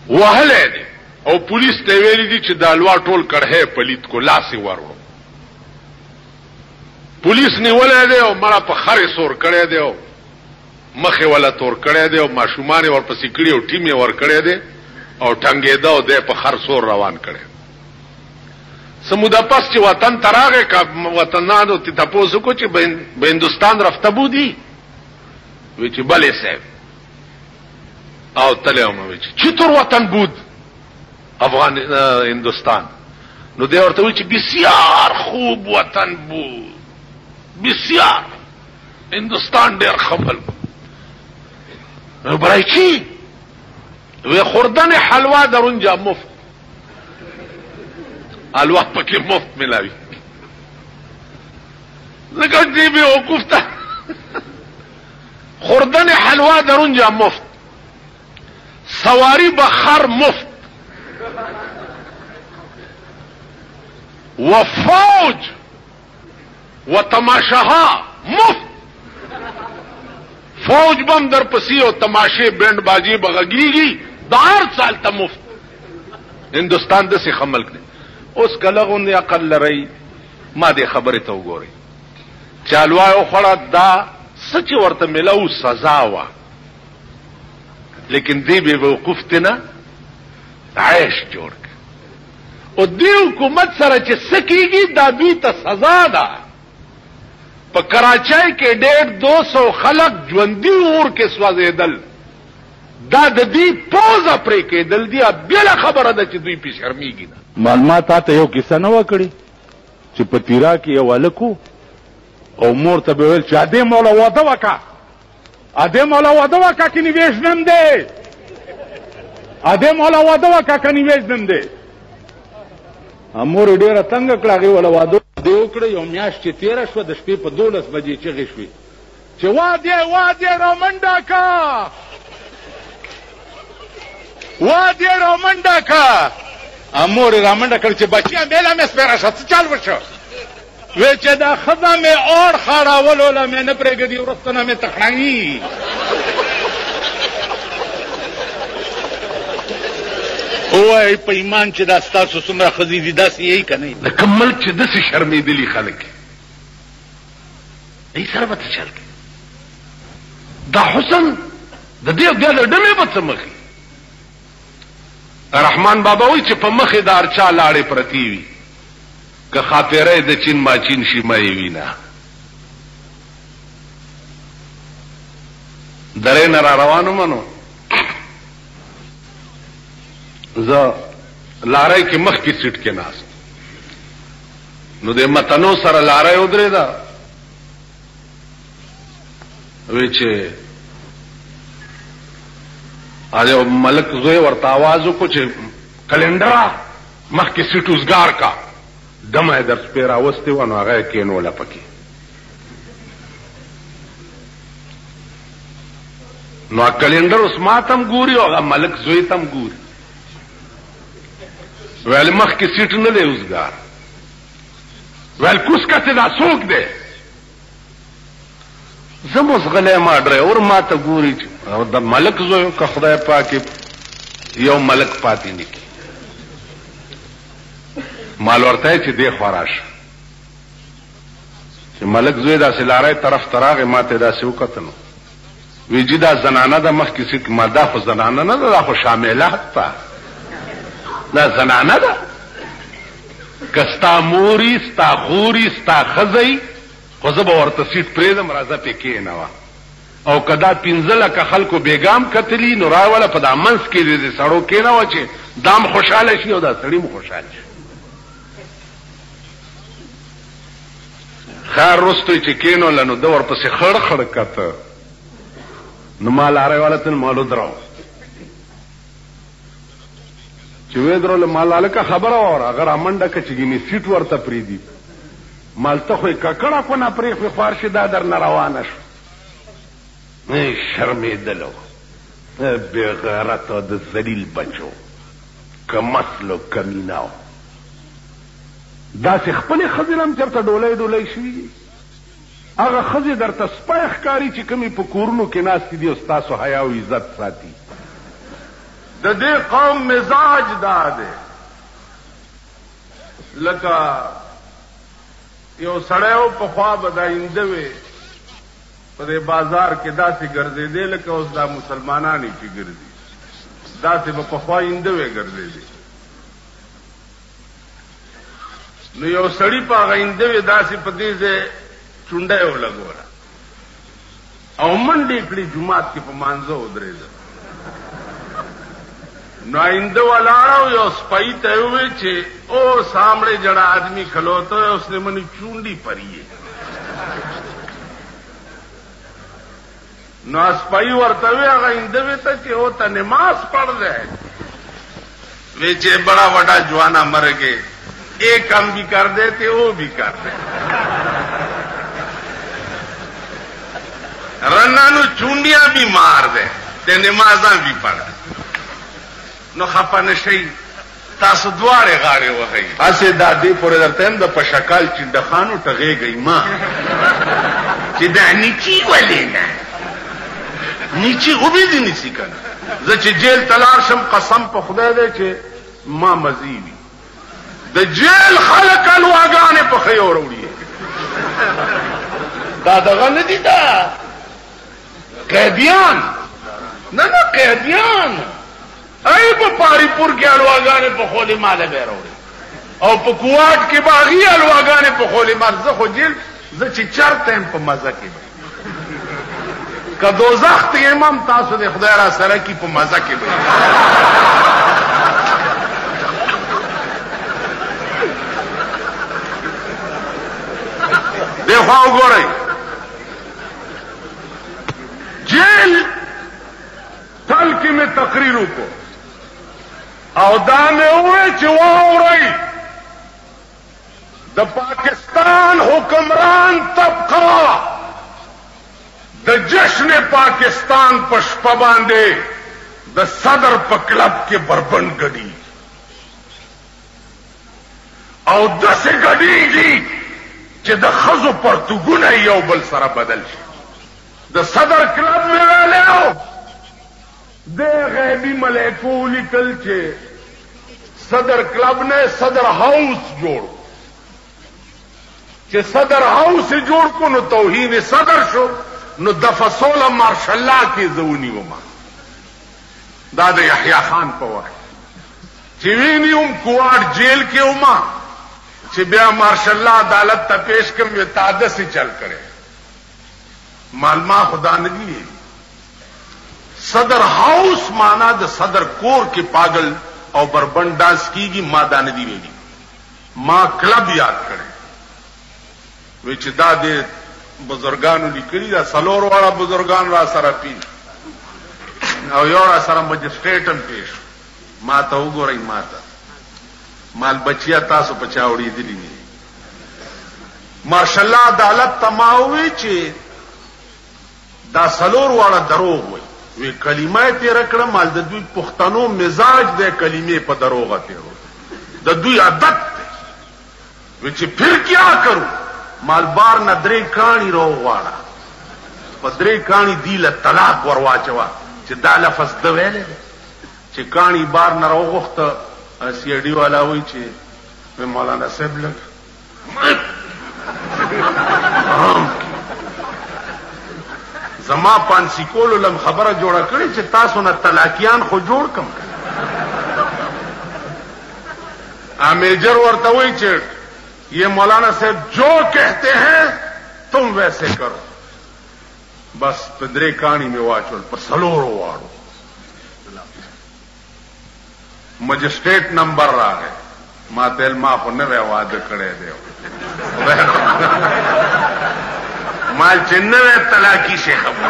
وهلی دی او پولیس ته ویلي دي چې د حلوا ټول کړهی پلیت کو، لاس یې وروړو. پولیس نیولی دی او مړه په خرې سور کړی دی او مخې ولا تور کړی دی او ماشومان یې ورپسې کړي او ټیم یې ور کړی دی او ټنګېده او دی په خر سور روان کړی. څه موده پس چې وطن ته راغی که وطنانو ته تپوس وکړو چې به هندوستان رفته بودی؟ وی چې بلې صاحب. او تلی هم وی چې چطور وطن بود هندوستان؟ نو دی ورته وی چې بسیار خوب وطن بود، بسیار هندوستان ډېر ښه ملک. برای چی؟ وی خوردن حلوا در اونجا مفت، حلوا پکې مفت ملاوی. ځکه دې بیوقوف ته خوردن حلوا در اونجا مفت، سواری بخر مفت، و فوج و تماشاها مفت. فوج بم در پسی او تماشے بینڈ بازی بغگیگی دا هر سال ته مفت. هندوستان داسې ښه ملک دی. اوس که لغوندې عقل لرئ ما دې خبرې ته وګورئ چې حلوا یې وخوړه دا څه چې ورته میلاو سزا وه، لیکن دې بې وقوف دی نه عیش جوړ کړ. او دې حکومت سره چې څه کېږي دا دوی ته سزا ده. په کراچۍ کې 150 خلک ژوندي اور کې سوځېدل، دا د دې پوزه پرې کېدل دي. بله خبره ده چې دوی پې شرمېږي نه. معلومات تا ته یو کیسه نه وه کړې چې په تیرا کې یو هلک او مور ته به ویل چې ادې مولا واده وکړه، ادې مولا واده وکړه که نیویژ نن دی، ادې مولا واده وکړه که نیویژ نن دی. مور یې ډېره تنګه کړه، هغې وله واده دې وکړه یو میاشت چې تېره شوه د شپې په 12 بجې چغې شوې چې وادې رامنډه کا وادې رامنډه کا امور رامنډه کړ چې بچیان بیله مې سپېره شه څه چل وشو وی چې دا ښځه مې اور خاړولوله مې نه پرېږدي وروسته نه مې تخړوي ووایئ په ایمان چې دا ستاسو څومره ښځې دي داسې یې که نه د کوم ملک چې داسې شرمېدلي خلک ای سره به څه چل کوي دا حسن د دې بیا د ډمې به څه مخې رحمان بابا وایي چې په مخې د هر چا لاړې پرتې وي که خاطره د چین ماچین شي مه یې وینه درې نه را روانو منو زه لارۍ کې مخکې سیټ کې ناست نو د متنو سره لارۍ ودرېده وی چې یو ملک زوی ورته آواز وکړو چې کلنډره مخکې سیټ اوزګار کا دمه یې در سپې راوستې وه نو هغه یې کېنوله پکې نو کلنډر اوس ما ته هم ګوري او هغه ملک زوی ته هم ګوري ویل مخکې سیټ نه دی اوزګار ویل کوس کسې دا څوک دی زه مو غلی ما ډرایور ما ته ګوري او د ملک زوی که خدای پاک یو ملک پاتې نه کړي مال ورته چې دی خوا راشه چې ملک زوی داسې لارۍ طرف ته راغی ما ته داسې وکتل وی جي دا زنانه ده مخکې سیټ ما دا خو زنانه نه ده دا خو شاملات ته دا زنانه ده که ستا موري ستا خوري ستا ښځی خو زه به ورته سیټ پرېږدم راځه پې کېنوه او که دا 15 لکه خلکو بیګام کتلي نو راوله په دا منځ کې د سړو کېنوه چې دام خوشحاله شي او دا سړي هم خوشحاله شي خیر رستوی چې کېنوله نو ده ورپسې خړ خړ کته نو ما لارۍ والا ته ما ودرو چې وې درول مال هلکه خبره واوره هغه رامنډه که چې ګینې سیټ ورته پرېږدي مالته خو یې ککړه کونه پرېښوې خوار شي دا در نه روانه شو شرمېدلو بې غیرته د ذلیل بچو که مسلو کمیناو داسې خپلې ښځې هم چېرته ډولۍ ډولۍ شوي دي هغه ښځې درته سپی ښکاري چې کومې په کورونو کې ناستې دي او ستاسو حیا او عزت ساتي د دې قوم مزاج دا دی لکه یو سړی و پخوا به دا اینده وې په دې بازار کې داسې ګرځېدې لکه اوس دا مسلمانان چې ګرځي داسې به پخوا اینده وې ګرځېدې نو یو سړي په هغه اینده وې داسې په دې ځای چونډه یې ولګوله او منډې کړي جومات کې په مانځه ودرېده نو آئندہ والا یو سپائی تے ہوئے چھے او سامنے جڑا آدمی کھلوتا ہے اس نے منی چونڈی پری ہے نو سپائی ورتا ہوئے اگا آئندہ ویتا چھے او تا نماز پڑھ دے وے چھے بڑا وڈا جوانا مر گئے ایک کام بھی کر دے تے وہ بھی کر دے رنانو چونڈیاں بھی مار دے تے نمازاں بھی پڑھ دے نو خپه نشئ تاسو دواړې غاړې وهئ هسې دا دې پورې درته یم د پشکال چنډخانو ټغېږئ ما چې دا نیچي ولې نه نیچي غوبې دې نیسي که نه زه چې جیل ته لاړ شم قسم په خدای دی چې ما مزي وي د جیل خلک الواګانې پخوي او راوړي دا دغه نه دي دا قیدیان نه نه قیدیان ای په پاری پور کې الواګانې په خولې ماله به راوړي او په کوواټ کې باغي الواګانې په خولې مال زه خو جیل زه چې چرته یم په مزه کې که دوزخ ته یم هم تاسو د خدای را سره کې په مزه کې به دې خوا وګورئ جیل تل کې مې تقریر وکړو او دا مې وویل چې واورئ د پاکستان حکمران طبقه د جشن پاکستان په شپه باندې د صدر په کلب کې بربند ګډي او داسې ګډيږي چې د خزو پرتګونه یو بل سره بدل شي. د صدر کلب مې ویلو د غیبی ملائکو لیکل چې صدر کلب نے صدر ہاؤس جوڑ کہ صدر ہاؤس جوڑ کو نو توہین صدر شو نو دفصول مارشاء اللہ کی زونی وما داد یحییٰ خان پوائے چوینی کوارٹ جیل کے وما چی بیا مارشاء اللہ عدالت تا پیش کم یہ تادہ سے چل کرے معلومہ خدا نگی ہے. صدر ہاؤس مانا دا صدر کور کے پاگل اور بربند ڈانس کی گی ماں داندی ویلی ماں کلب یاد کرے وچ دا دے بزرگانو لیکلی دا سلور والا بزرگان را سره پی او یو را سره مجسټریټم پیش ما ته وګورئ ما ته مال بچیا تاسو پچاوړي دي نه ماشاء الله عدالت تماوي چې دا سلور والا دروغ وي وی کلمه تیر کړه مال د دوی پښتنو مزاج د کلمې په دروغه تیرو د دوی عادت وی چې پھر کیا کرو مال بار نه درې کانی روغواړه په درې کانی دی له طلاق ورواچوا چې دا لفظ د ویلې چې کانی بار نه روغخته سی ډی والا وی چې مولانا صاحب لګ زما پانسی کولو لم خبره جوړه کړي چې تاسو نه طلاقیان خو جوړ کم میجر ورته وی چې یہ مولانا صاحب جو کہتے ہیں تم ویسے کرو بس پدرے کہانی میں واچول پر سلورو واڑو مجسٹریٹ نمبر را گئے ما تیل ما کو نوے وعدے کڑے دیو مال چنوے طلاقی سے خبر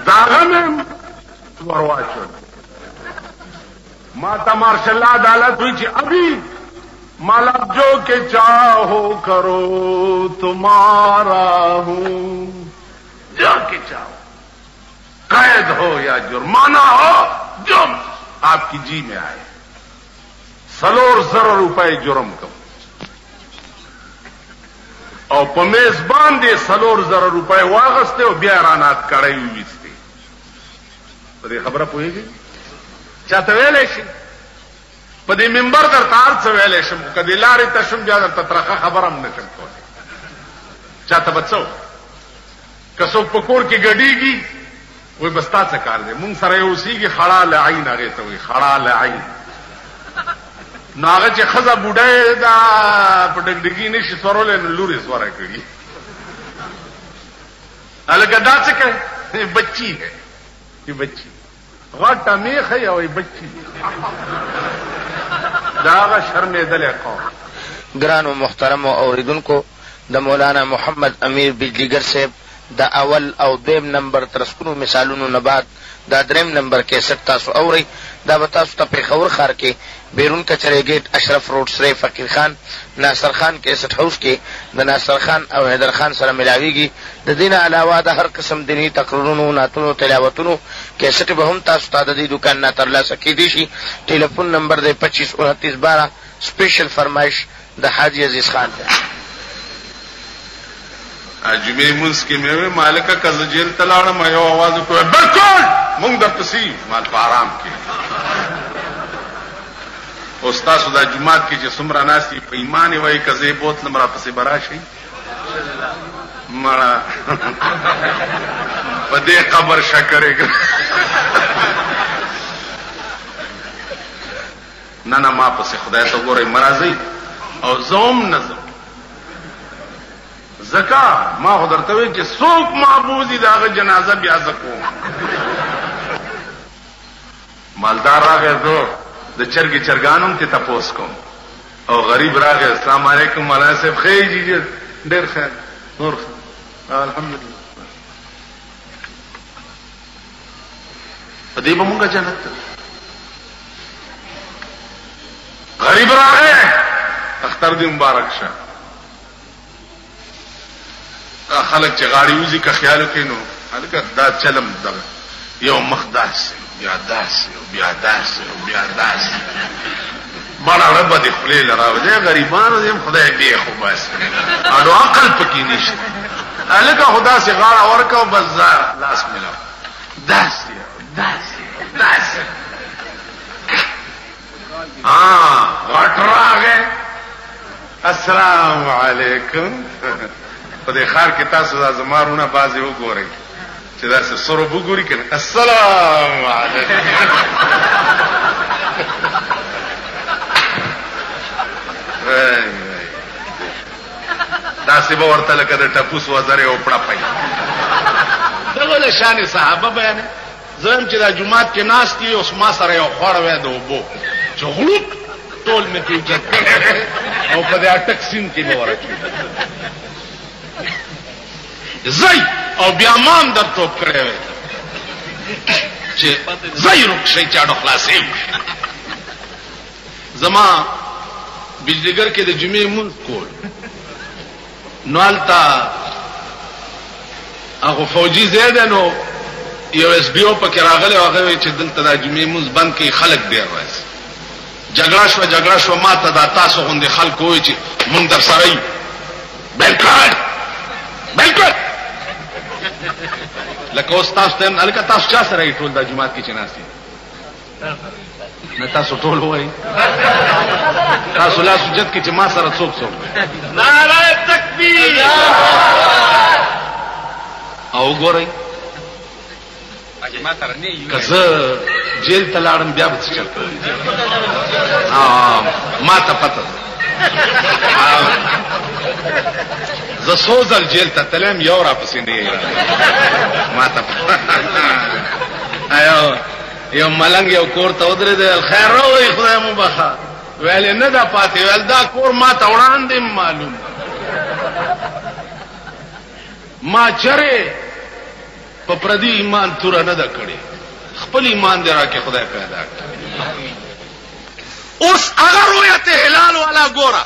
داغا میں ورواچول ماتا مارشاء اللہ عدالت ہوئی چې ابھی مالا جو کہ چاہو کرو تمہارا ہوں جو کہ چاہو قید ہو یا جرمانہ ہو جو آپ کی جی میں آئے سلور زر روپے جرم کم اور پمیزبان دے سلور زر روپے واغستے اور بیارانات کڑائی ہوئی تھی پر خبر پوئے گی چاته ویلې شي په دې منبر در تار څه ویلې شم کدی لارې تشم بیا در تطرقه خبرم نشم کولی چاته بچو کسو پکور کې ګډیږي وای بستا څه کار دی مونږ سره یو سیږي خړا لعین هغه ته وای خړا لعین ناغه چې خزه بوډه دا پټګډګی نشي سورول نو لوري سوره کړی الګا دا څه کوي بچی ہے یہ بچی غټه میخه یوې بچی داغه شرمېدلې قوم. ګرانو محترمو اوریدونکو د مولانا محمد امیر بجلیګر صاحب د اول او دویم نمبر ترسکونو مثالونو نه بعد دا دریم نمبر کیسټ تاسو اورئ. دا به تاسو ته پېښور ښار کې بیرون کچرې ګیټ اشرف روډ سره فقیر خان ناصر خان کیسټ هاوس کې د ناصر خان او حیدر خان سره ملاویږي. د دین علاوه د هر قسم دینی تقریرونو نعتونو تلاوتونو کیسټ به هم تاسو ته د دې دکان نه ترلاسه کیدی شي. ټلیفون نمبر دی 252912 سپیشل فرمایش د حاجی عزیز خان دی. اجمه منس کې مې مالکه کز جیل تلاړه مې یو आवाज کوي بالکل مونږ د پسی مال په آرام کې استاد د جمعات کې چې څومره ناسي په ایمان وای کزه بوت نمبر پسې براشي مړه په دې قبر شکرې نه ما پسې خدای ته ګورې مرضی او زوم نظم زکا ما خدرته وی چې څوک معبودی داغه جنازه بیا زکو مالدار راغی زه د چرګي چرګانم ته تاسو کوم او غریب راغی السلام علیکم مولانا صاحب خیر جی ډیر خیر نور الحمدلله دې به مونږه جنت غریب راغی اختر دې مبارک شه. خلک چې غاړي وزي که خیال کوي نو هلکه دا چلم دغه یو مخ داسې بیا داسې بیا داسې بیا داسې بڑا رب دې خولې لراوځي غریبانو دې خدای دې خو بس اډو عقل پکې نشته هلکه خدا سي غاړه ورکاو بس لاس ملاو داسې داسې داسې غټ راغی السلام علیکم. په دې خار کې تاسو د زمارونه بازي وګورئ چې دا څه سره وګورئ کنه. السلام علیکم. دا څه به ورته لکه د ټپوس وزره او پړه پي دغه له شان صحابه بیان زم چې د جمعات کې ناس دي اوس ما سره یو خور وې دو بو چغلوک ټول مې پیچت او په دې اٹک سین کې به ورته زئی او بیا مان در ټوپ کړی وې چې زئی روک شي چاډو خلاصې زما بجلیګر کې د جمعې مونږ کول نوالتا هغه فوجي زیاده نو یو اس بي او پکې راغلی هغه چې دلته د جمعې مونږ بند کې خلک ډیر راځي. جګړه شو ماته دا تاسو غوندې خلک وایي چې مونږ در سره یو بالکل لکه اوس تاسو ته الکه تاسو چا سره ټول د جمعات کې چناسي نه تاسو ټول وایي تاسو لا سجد کې چې ما سره څوک نعره تکبیر او ګورئ ما سره نه یو کزه جیل ته لاړم بیا به څه چلته ما ته پته زه سوزل جیل ته تلم یو را پسې نه ما ته یو ملنګ یو کور ته ودرېد خیر راوړئ خدای مو بخا ویل نه دا پاتې ویل دا کور ما ته وړاندې معلوم ما چرې په پردي ایمان توره نه ده کړې خپل ایمان دې راکې خدای پیدا کړ. اوس هغه رؤیت هلال والا ګوره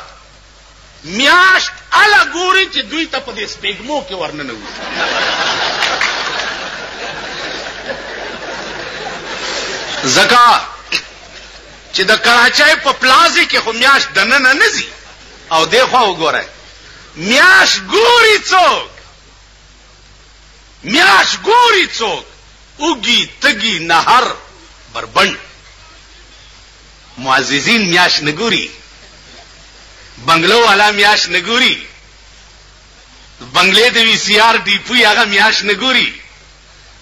میاشت الا ګوري چې دوی ته په دې سپېږمو کې ورننه وځي زکا چې د کراچۍ په پلازي کې خو میاشت دننه نه ځي او دی خوا وګورئ میاشت ګوري څوک اوږي تږي نهر بربند معززین میاشت نګوري بنگلو والا میاشت نګوري بنگلې د وی سی آر ډي پی هغه میاشت نګوري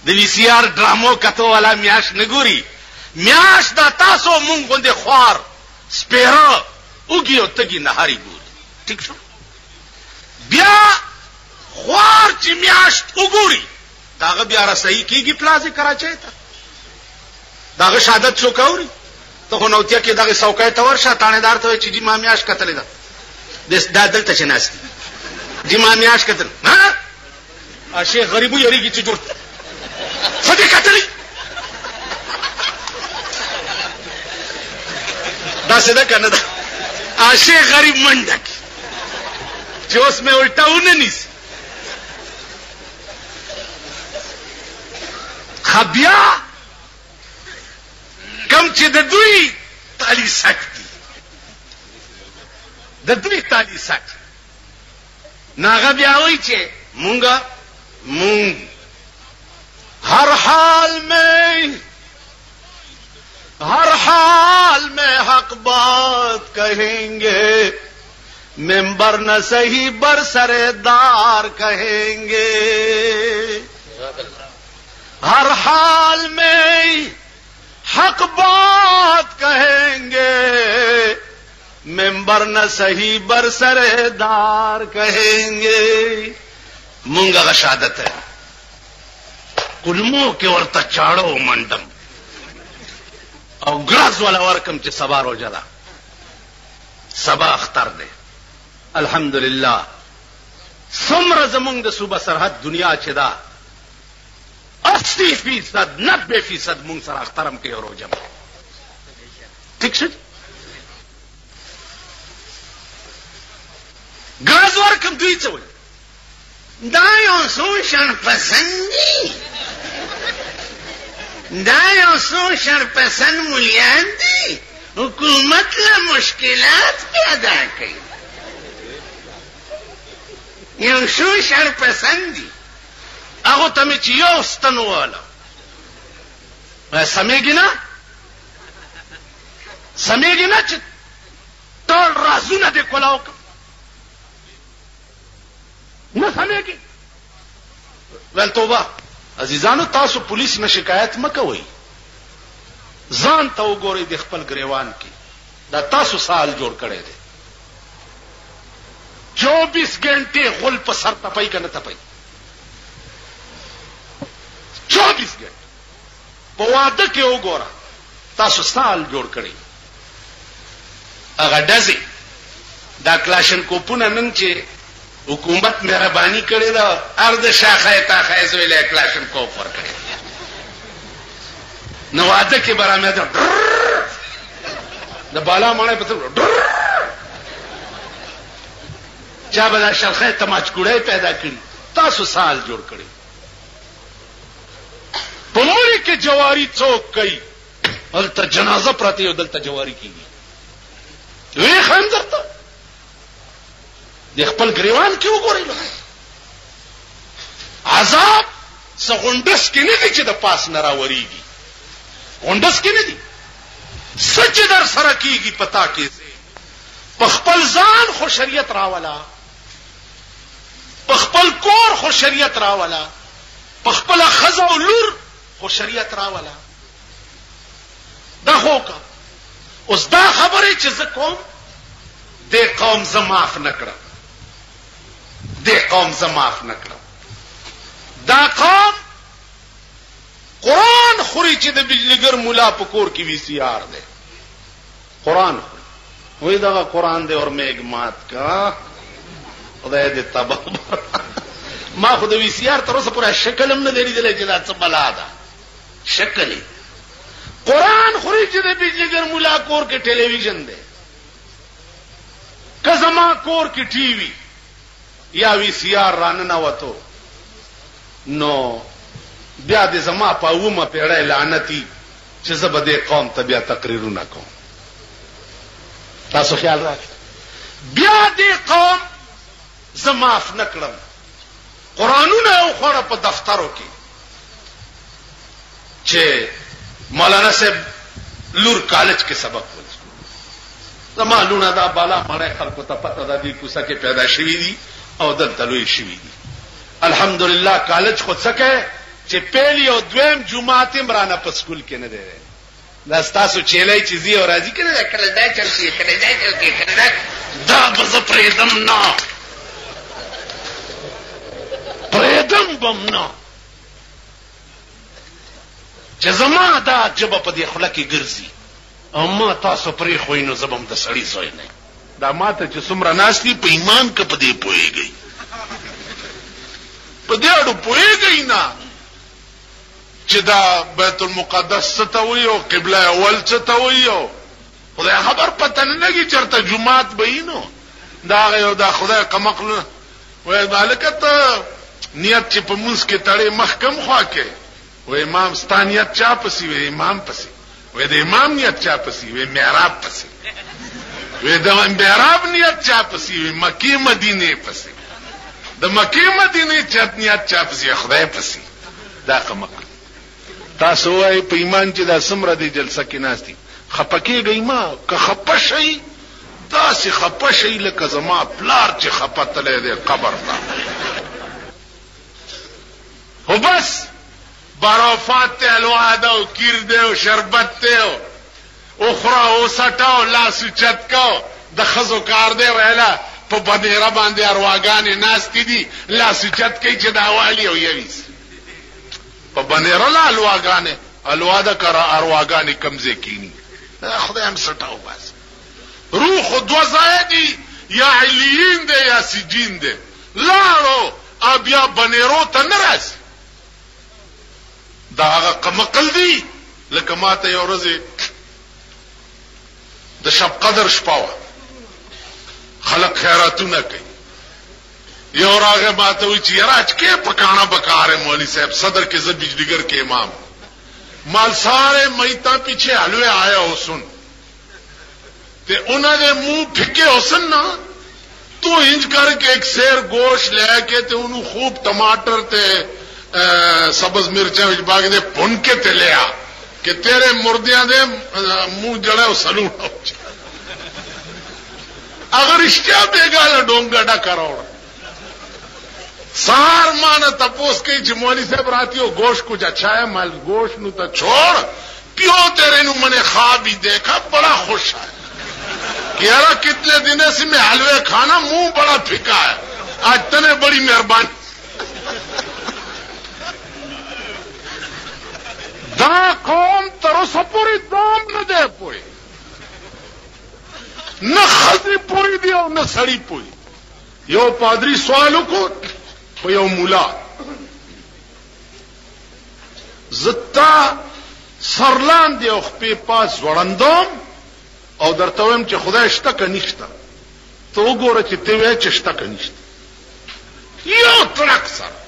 د وی سی آر ډرامو کتو والا میاشت نګوري میاشت دا تاسو مونږ غوندې خوار سپیره اوږي او تږي نهاري ګوري ٹھیک شو بیا خوار چې میاشت وګوري داغه بیا رسېږي کیږي پلازي کراچۍ ته داغه شهادت څوک اوري ته خو نوتیا کې دغه څوکۍ ته ورشه تانیدار ته چې ما میاش کتلې ده دا دلته چې ناست دي ما میاش کتل ها شیخ غریبو یریږي چې جوړ څه دې کتلې دا څه ده کنه دا شیخ غریب منډه چې اوس مې الټاونه نیس خبیا کم چې د دوی تالی سکتی د دوی تالی سکتی ناغه بیا وای چې مونږ ہر حال میں حق بات کہیں گے ممبر نہ صحیح برسردار کہیں گے ہر حال میں حق بات کہیں گے ممبر نہ صحیح برسردار کہیں گے مونږه غشادت ہے کلمو کې ورته چاړو منډم او ګراز والا ورکم چې سبا روزه ده سبا اختر ده الحمدلله څومره زمونږ د صوبه سرحد دنیا چې ده 80% 90% مونږ سره اخترم کوي روزه ٹھیک شو ګاز ورکم دوی څه وایي دا یو څو شرپسندي دا یو څو شرپسند مولیان دي حکومت له مشکلات پیدا کوي یو څو شرپسند دي هغه ته مې چې یو ستن واله سمېږي نه چې ټول رازونه دې کولاو نه سمېږي ول توبه عزیزانو تاسو پولیس نه شکایت مکوئ ځان ته وګورئ د خپل ګریوان کې دا تاسو سال جوړ کړی دی 24 घंटे غل په سر تپای کنه تپای 24 घंटे په واده کې وګوره تاسو سال جوړ کړی هغه دزي دا کلاشن کوپونه نن چې حکومت مهرباني کړې ده ارد شاخه تا خایز ویلې کلاشن کوپ ور کړی نو واده کې برامه ده د بالا مړې په چا به شلخه تماچ کوړې پیدا کړی تاسو سال جوړ کړی په موري کې جواری څوک کوي دلته جنازه پراته یو دلته جواری کیږي وی خندر ته د خپل گریوان کې وګورئ عذاب سغونډس کې نه دي چې د پاس نه راوريږي غونډس کې نه دي سچ در سره کیږي پتا کې په خپل ځان خو شریعت راولا په خپل کور خو شریعت راولا په خپل خزه او لور خو شریعت راولا دا هوکا اوس دا خبره چې زه کوم د قوم زماف نکړه دا قوم قرآن خوري چې د بجلیګر مولا په کور کې وی سی آر ده قرآن وې دا قرآن دې اور میګ مات کا خدای دې تبا ما خو د وی سی آر تر اوسه پورا شکل هم نه لري دلته چې دا څه بلا ده شکل قرآن خوري چې د بجلیګر مولا کور کې ټلویزیون ده کزما کور کې ټي وي یا وی سی آر رانه وته نو بیا دې زما په اومه پیړې لعنتی چې زه به دې قوم ته بیا تقریرونه کوم تاسو خیال راکړئ بیا دې قوم زه معاف نه کړم قرآنونه یو خوړه په دفترو کې چې مولانا صاحب لور کالج کې سبق وایي زما لونه دا بالا مړې خلکو ته پته ده دې کوڅه کې پیدا شوي دي او دلته لوی شوي دي الحمدلله کالج خود سکه چې پهلی او دویم جمعات امرانه په سکول کې نه دی دا تاسو چیلای چیزی او راضی کړه کله دا چلتي کله دا چلتي کله دا بز پریدم نه پریدم بم نه چې زما دا جبه په دې خله کې ګرځي او ما تاسو پرې خوینو زبم د سړی زوی نه دا ماته چې څومره ناشتي په ایمان کې په دې پويږي په دې اړه پويږي نه چې دا بیت المقدس څه ته وي او قبله اول څه ته وي او خدای خبر پته نه لګي چرته جمعات بینو دا یو دا خدای قمقل وای مالکت نیت چې په موږ کې تړې محکم خوا کې وای امام ستانیت چا پسی وای امام پسی وای د امام نیت چا پسی وای محراب پسی وای د محراب نیت چا پسی وای مکی مدینه پسی د مکی مدینه چت نیت چا پسی خدای پسی دا قمقل تاسو وای په ایمان چې دا سمره دی جلسه کې ناشتي خپکیږي ما که خپشي تاسو خپشي لکه زما پلار چې خپتلې دی قبر ته خو بس برافات ته الوعده او کیر دی او شربت ته او خرا او سټاو لاس چتکاو د خزو کار دی ویلا په بدیره باندې ارواګانې ناشتي دي لاس چت کوي چې دا والی او یويس په بنیره لا الواګانې الواده کرا ارواګانې کمزې کینی خدای هم سټاو بس روح دو زایدی یا علیین دی یا سجین دی لاړو بیا بنیرو ته ناراض دا هغه قمقل دی لکه ماته یو ورځ د شب قدر شپه خلک خیراتونه کوي یو راغه ماته وی چې راج کې پکانا بکار ہے مولوی صاحب صدر کے زب بجلیگر کے امام مال سارے میتا پیچھے حلوے آیا ہو سن تے انہوں نے منہ پھکے ہو سن نا تو انج کر کے ایک سیر گوشت لے کے تے انہوں خوب ٹماٹر تے سبز مرچیں باغ دے پن کے تے لیا کہ تیرے مردیاں دے منہ جڑے وہ سلون ہو اگر اشتیا بے گا ڈونگا ڈا کروڑ سار مانا تپوس کی جمولی صاحب راتی ہو گوشت کچھ اچھا ہے مال گوشت نو تا چھوڑ پیو تیرے نو میں نے خواب ہی دیکھا بڑا خوش ہے کہ یارا کتنے دن سے میں حلوے کھانا منہ بڑا پھکا ہے آج تنے بڑی مہربانی دا قوم ترسا پوری دام نہ دے پوئی نہ خزی پوری دیو نہ سڑی پوئی یو پادری سوالو کو یو مولا زتا سرلان دی خپې پاس وړندوم او درته وایم چې خدای شته که نشته ته وګوره چې ته وایې چې شته که نشته یو تړک سره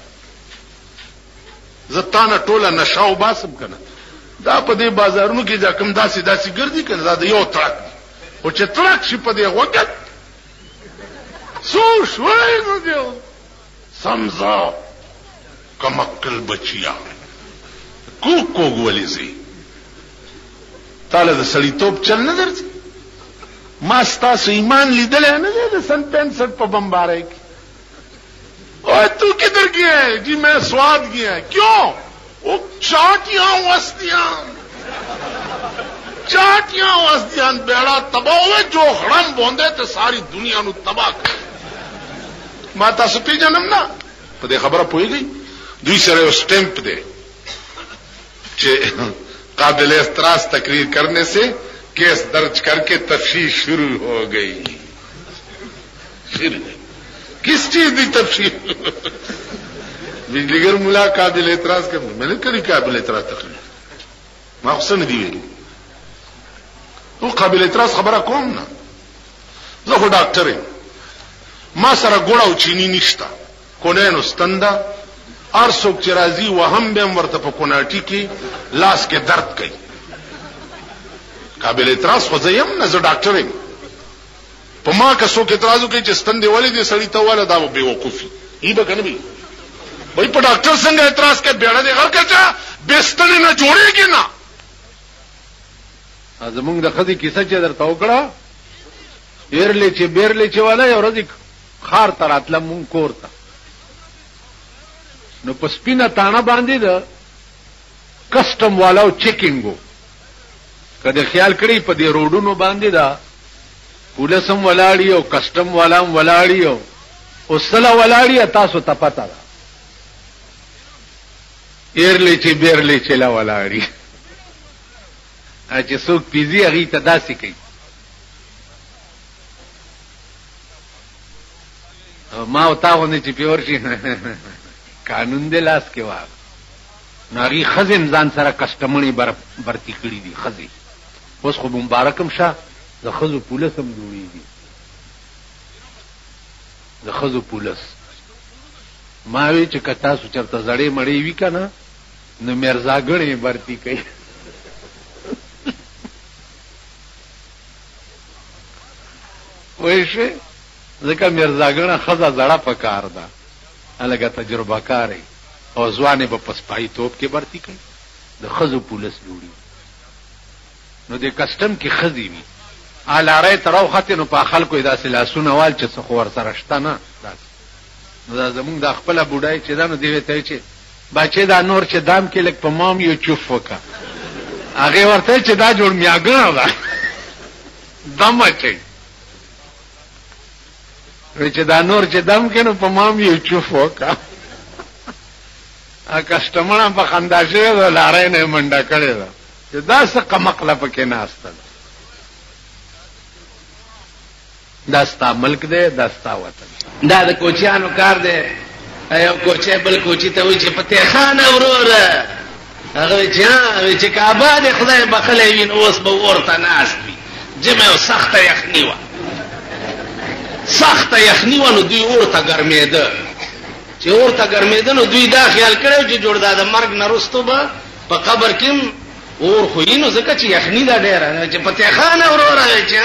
زه تا نه ټوله نشه وباسم که نه دا په دې بازارونو کې دا کوم داسې داسې ګرځي که نه دا د یو تړک دی خو چې تړک شي په دې غوږت څو شوی نو دیو سمزا کمکل بچیا کوک کوک ولی زی تاله د سړیتوب چل نه درځي ما ستاسو ایمان لیدلی نه دی د سن 65 په بمبارے کې اوه تو کدھر گیا ہے جی میں سواد گیا ہے کیوں وہ چاٹیاں وستیاں بیڑا تباہ ہوئے جو خڑم بوندے تے ساری دنیا نو تباہ کر ما تاسو پیژنم نه په دې خبره پوهیږئ دوی سره یو سٹیمپ دی چې قابل اعتراض تقریر کرنے سے کیس درج کر کے تفتیش شروع ہو گئی کس چیز کی تفتیش بجلیگر ملا قابل اعتراض کر میں نے کری قابل اعتراض تقریر ما حسن دی ویلی وہ قابل اعتراض خبره کوم نه زه خو ډاکټر یم ما سره ګوړه او چینی نشتا کونینو ستندا هر څوک چې راځي وهم به ورته په کوناټي کې لاس کې درد کوي قابل اعتراض خو زه یم نه زه ډاکټر یم په ما که څوک اعتراض وکړي چې ستندې ولې دې سړی ته واله دا به وقوفي ای به کنه وي وای په ډاکټر څنګه اعتراض کوي بیړه دې غر کچا بستنې نه جوړېږي نه زمونږ د خدي کیسه چې درته وکړه بیرلې چې والا یو ورځ خار تر اتله مونږ کور ته نو په سپینه تانه باندې د کسٹم والاو چیکنګو کله خیال کړی په دې روډونو باندې دا پولیسم ولاړی او کسٹم والام ولاړی او وسله ولاړی تاسو ته پتا ده بیرلې چې لا ولاړی چې څوک پیزي هغه ته داسې کوي ما او تاغونه چې پیور شي قانون دې لاس کې واه ناغي خزم ځان سره کسٹمنی برتی کړی دي خزي اوس خو مبارکم شه د خزو پولیسم جوړیږي د خزو پولیس ما وی چې کتا سو چرته زړې مړې وی کنه نو مرزاګړې برتی کوي وایشه ځکه مرزاګړه خزه زړه پکار ده الګا تجربه کاری او ځوانې په پسپای توپ کې برتی کوي د خزو پولیس جوړي نو د کسٹم کې خزي وي الاره ترو خته نو په خلکو داسې لاسونه وال چې څه خور سره شته نه نو دا زمونږ د خپل بوډای چې دا نو دی ته چې بچي دا نور چې دام کې لک په مام یو چوف وکا هغه ورته چې دا جوړ میاګنه ده دم اچي چې دا نور چې دم کې نو په مام یو چوف وکا ا کسٹمر په خندا شوی و لارې نه منډه کړې ده چې دا څه قمقله پکې ناشته دا ستا ملک دی دا ستا وطن دا د کوچیانو کار دی ایو کوچی بل کوچی ته وایي چې فتح خان وروره هغه چې کعبه د خدای بخلی وي نو اوس به ورته ناست وي جمع او سخته یخني وه سخت یخنی و نو دوی اور ته ګرمېده. چې اور ته ګرمېده نو دوی دا خیال کړی چې جوړ دا د مرګ نه وروسته به په قبر کې اور خو یې نو ځکه چې یخني دا ډېره چې فتح خان وروره چې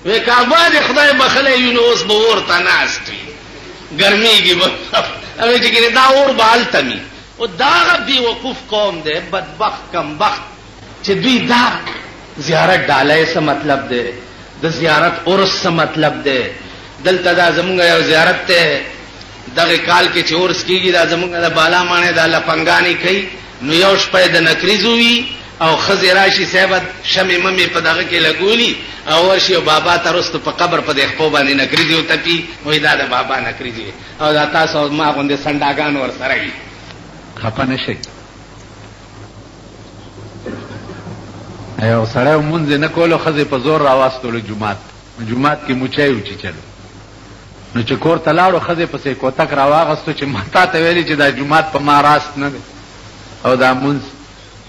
وی کعبه د خدای بخلی وي نو اوس به اور ته ناست وي ګرمېږي به او چې دا اور به هلته وي. او دغه بېوقوف قوم دی بدبخت کمبخت چې دوی دا زیارت ډالۍ څه مطلب دی د زیارت عرس څه مطلب دی. دلته دا زمونږ یو زیارت دی دغه کال کې چې عرس کېږي دا زمونږ د بالا ماڼۍ دا لپنګانې کوي نو یو شپه د نکریزو وي او ښځې راشي صاحبه شمې ممې په دغه کې لګولي او ورشي او بابا ته رستو په قبر په دې خپو باندې نکریزې وتپي وایي دا د بابا نکریزې او دا تاسو او ما غوندې سنډاګان ورسره وي. خفه نه شئ. یو سړی مونځ نه کولو ښځې په زور راواستلو جومات کې موچی وچیچلو نو چې کور ته لاړو ښځې پسې کوتک راواغستو چې ما تا ته ویلي چې دا جومات په ما راست نه دی او دا مونځ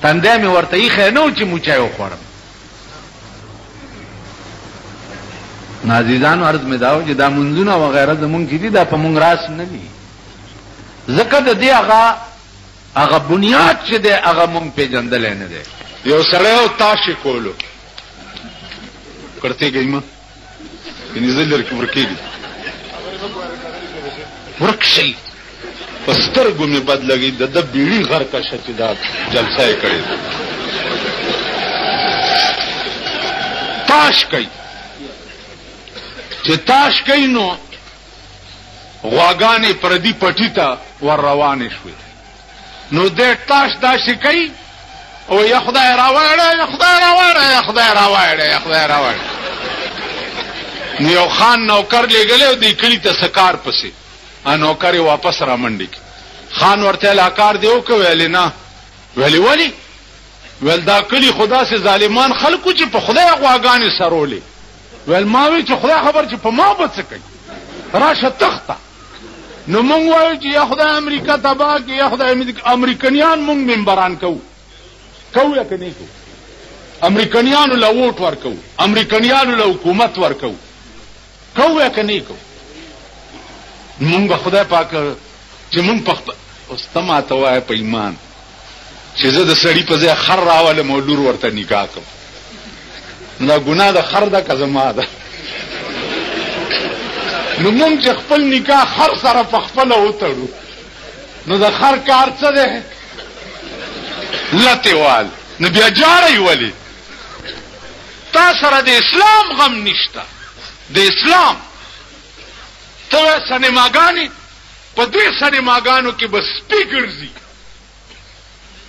تندی مې ورته ایښی نه و چې موچی وخوړم. نو عزیزانو عرض مې دا و چې دا مونځونه وغیره زمونږ چې دي دا په مونږ راست نه دي ځکه د دې هغه بنیاد چې دی هغه مونږ پېژندلی نه دی. یو سړی او تاشې کولو کړتې گئی ما یعنی زه لرې ورکېږي ورک شئ په سترګو مې بد لګي د ده بیړي غرقه شه چې دا جلسه یې کړې ده. تاش کوي چې تاش کوي نو غواګانې پردي پټي ته ور روانې شوې نو دې تاش داسې کوي او یا خدای راوړه یا خدای راوړه یا خدای راوړه یا خدای راوړه. نو یو خان نوکر لېږلی او دې کلي ته سکار پسې نوکر یې واپس را منډې کړي. خان ورته لا کار دی وکړه ویلې نه. ویلې ولې؟ ویل دا کلي خو داسې ظالمان خلکو چې په خدای غواګانې سرولې. ویل ما وی چې خدای خبر چې په ما به څه کوي راشه تخته. نو مونږ وایو چې یا خدای امریکا تباه کړي یا خدای امریکنیان مونږ ممبران کوو یا که نه کوو. امریکنیانو له ووټ ورکوو امریکنیانو له حکومت ورکوو کوو یا که نه کوو. مونږ به خدای پاک چې مونږ په اوس ته ماته وایه په ایمان چې زه د سړي په ځای خر راولم او لور ورته نکاح کوم نو دا ګناه د خر ده که زما ده. نو مونږ چې خپل نکاح خر سره په خپله وتړو نو د خر کار څه دی لتې وال نو بیا جاړی ولې تا سره د اسلام غم نشته د اسلام ته سینماګانې په دې سینماګانو کې به سپي ګرځي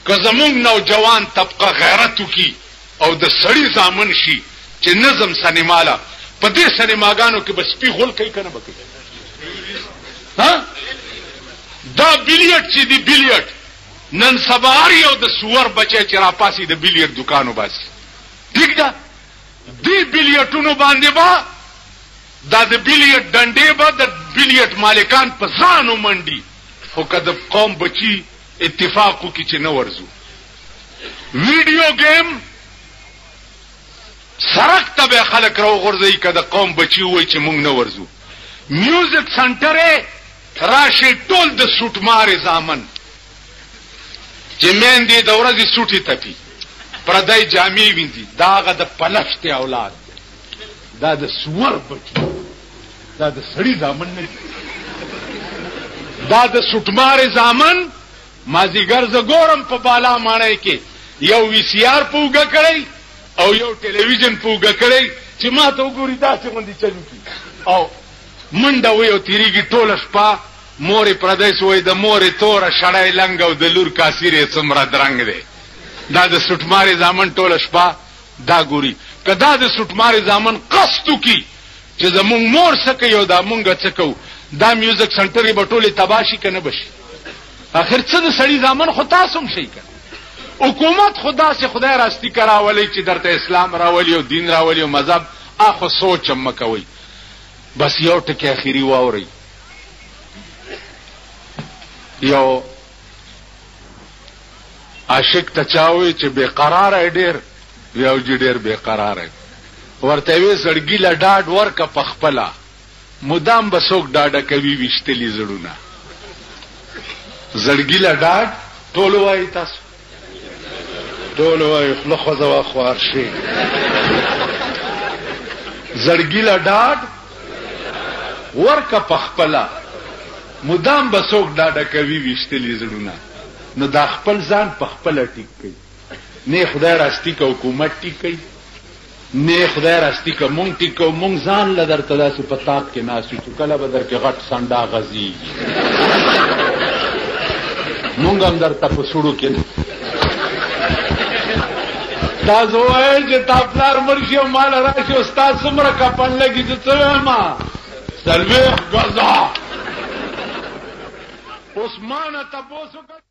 که زمونږ نوجوان طبقه غیرت وکړي او د سړي زامن شي چې نظم سینماله په دې سینماګانو کې به سپي غول کوي که نه به کوي. دا بیلیټ چې دی بیلیټ نن سبا یو د سور بچی چې راپاسي د بیلیټ دکانو باسي ٹھیک ده دې بیلیټونو باندې به دا د بیلیټ ډنډې به د بیلیټ مالکان په ځانو منډي خو که د قوم بچي اتفاق وکړي چې نه ورځو. ویډیو گیم سړک ته به خلک راوغورځوي که د قوم بچي ووایي چې مونږ نه ورځو. میوزیک سنټر یې راشي ټول د سوټمارې زامن چې میندې د ورځې سوټې تپي پردی جامې وینځي دا هغه د پلشتې اولاد دا د سور بچي دا د سړي زامن نه دا د سوټمارې زامن. مازیګر زه ګورم په بالا ماڼۍ کې یو وی سی آر په اوږه کړی او یو ټلویزیون په اوږه کړی چې ما ته وګوري داسې غوندې چلو کړي او منډه وی او تېرېږي ټوله شپه مورې پردی سوی د مورې توره شړی لنګ او د لور کاسیر یې څومره درنګ دی. دا د سوټمارې زامن ټوله شپه دا ګوري. که دا د سوټمارې زامن قصد وکړي چې زمونږ مور څه کوي او دا مونږ څه کوو دا میوزیک سنټر یې به ټولې تباه شي که نه به شي. اخر څه د سړي زامن خو تاسو هم شئ که حکومت خو داسې خدای راستی که راولئ چې درته اسلام راولي او دین راولي او مذهب اخو سوچ هم مه کوئ. بس یو ټکې اخري واورئ. یو عاشق ته چا وایي چې بېقراره ډېر وی او جي ډېر بېقراره ورته وی زړګي له ډاډ ورکه په خپله مدام به څوک ډاډه کوي ویشتلي زړونه. زړګي له ډاډ ټول وایي، تاسو ټول وایي خوله خوځوه خوار شي. زړګي له ډاډ ورکه پخپله، مدام به څوک ډاډه کوي ویشتلي زړونه. نو دا خپل ځان پخپله ټیک کوي، نه خدای راستی که حکومت ټیک کوي، نه خدای راستی که مونږ ټیک کوو. مونږ ځان له درته داسې په تاق کې ناست یو چې کله به در کې غټ سنډا غځېږي، مونږ هم درته په سړو کې تاسو وایئ چې تا پلار مړ شي او مال راشي او ستا څومره کفن لګي، زه څه وایم 40 غزه. اوس ما نه تپوس وکړه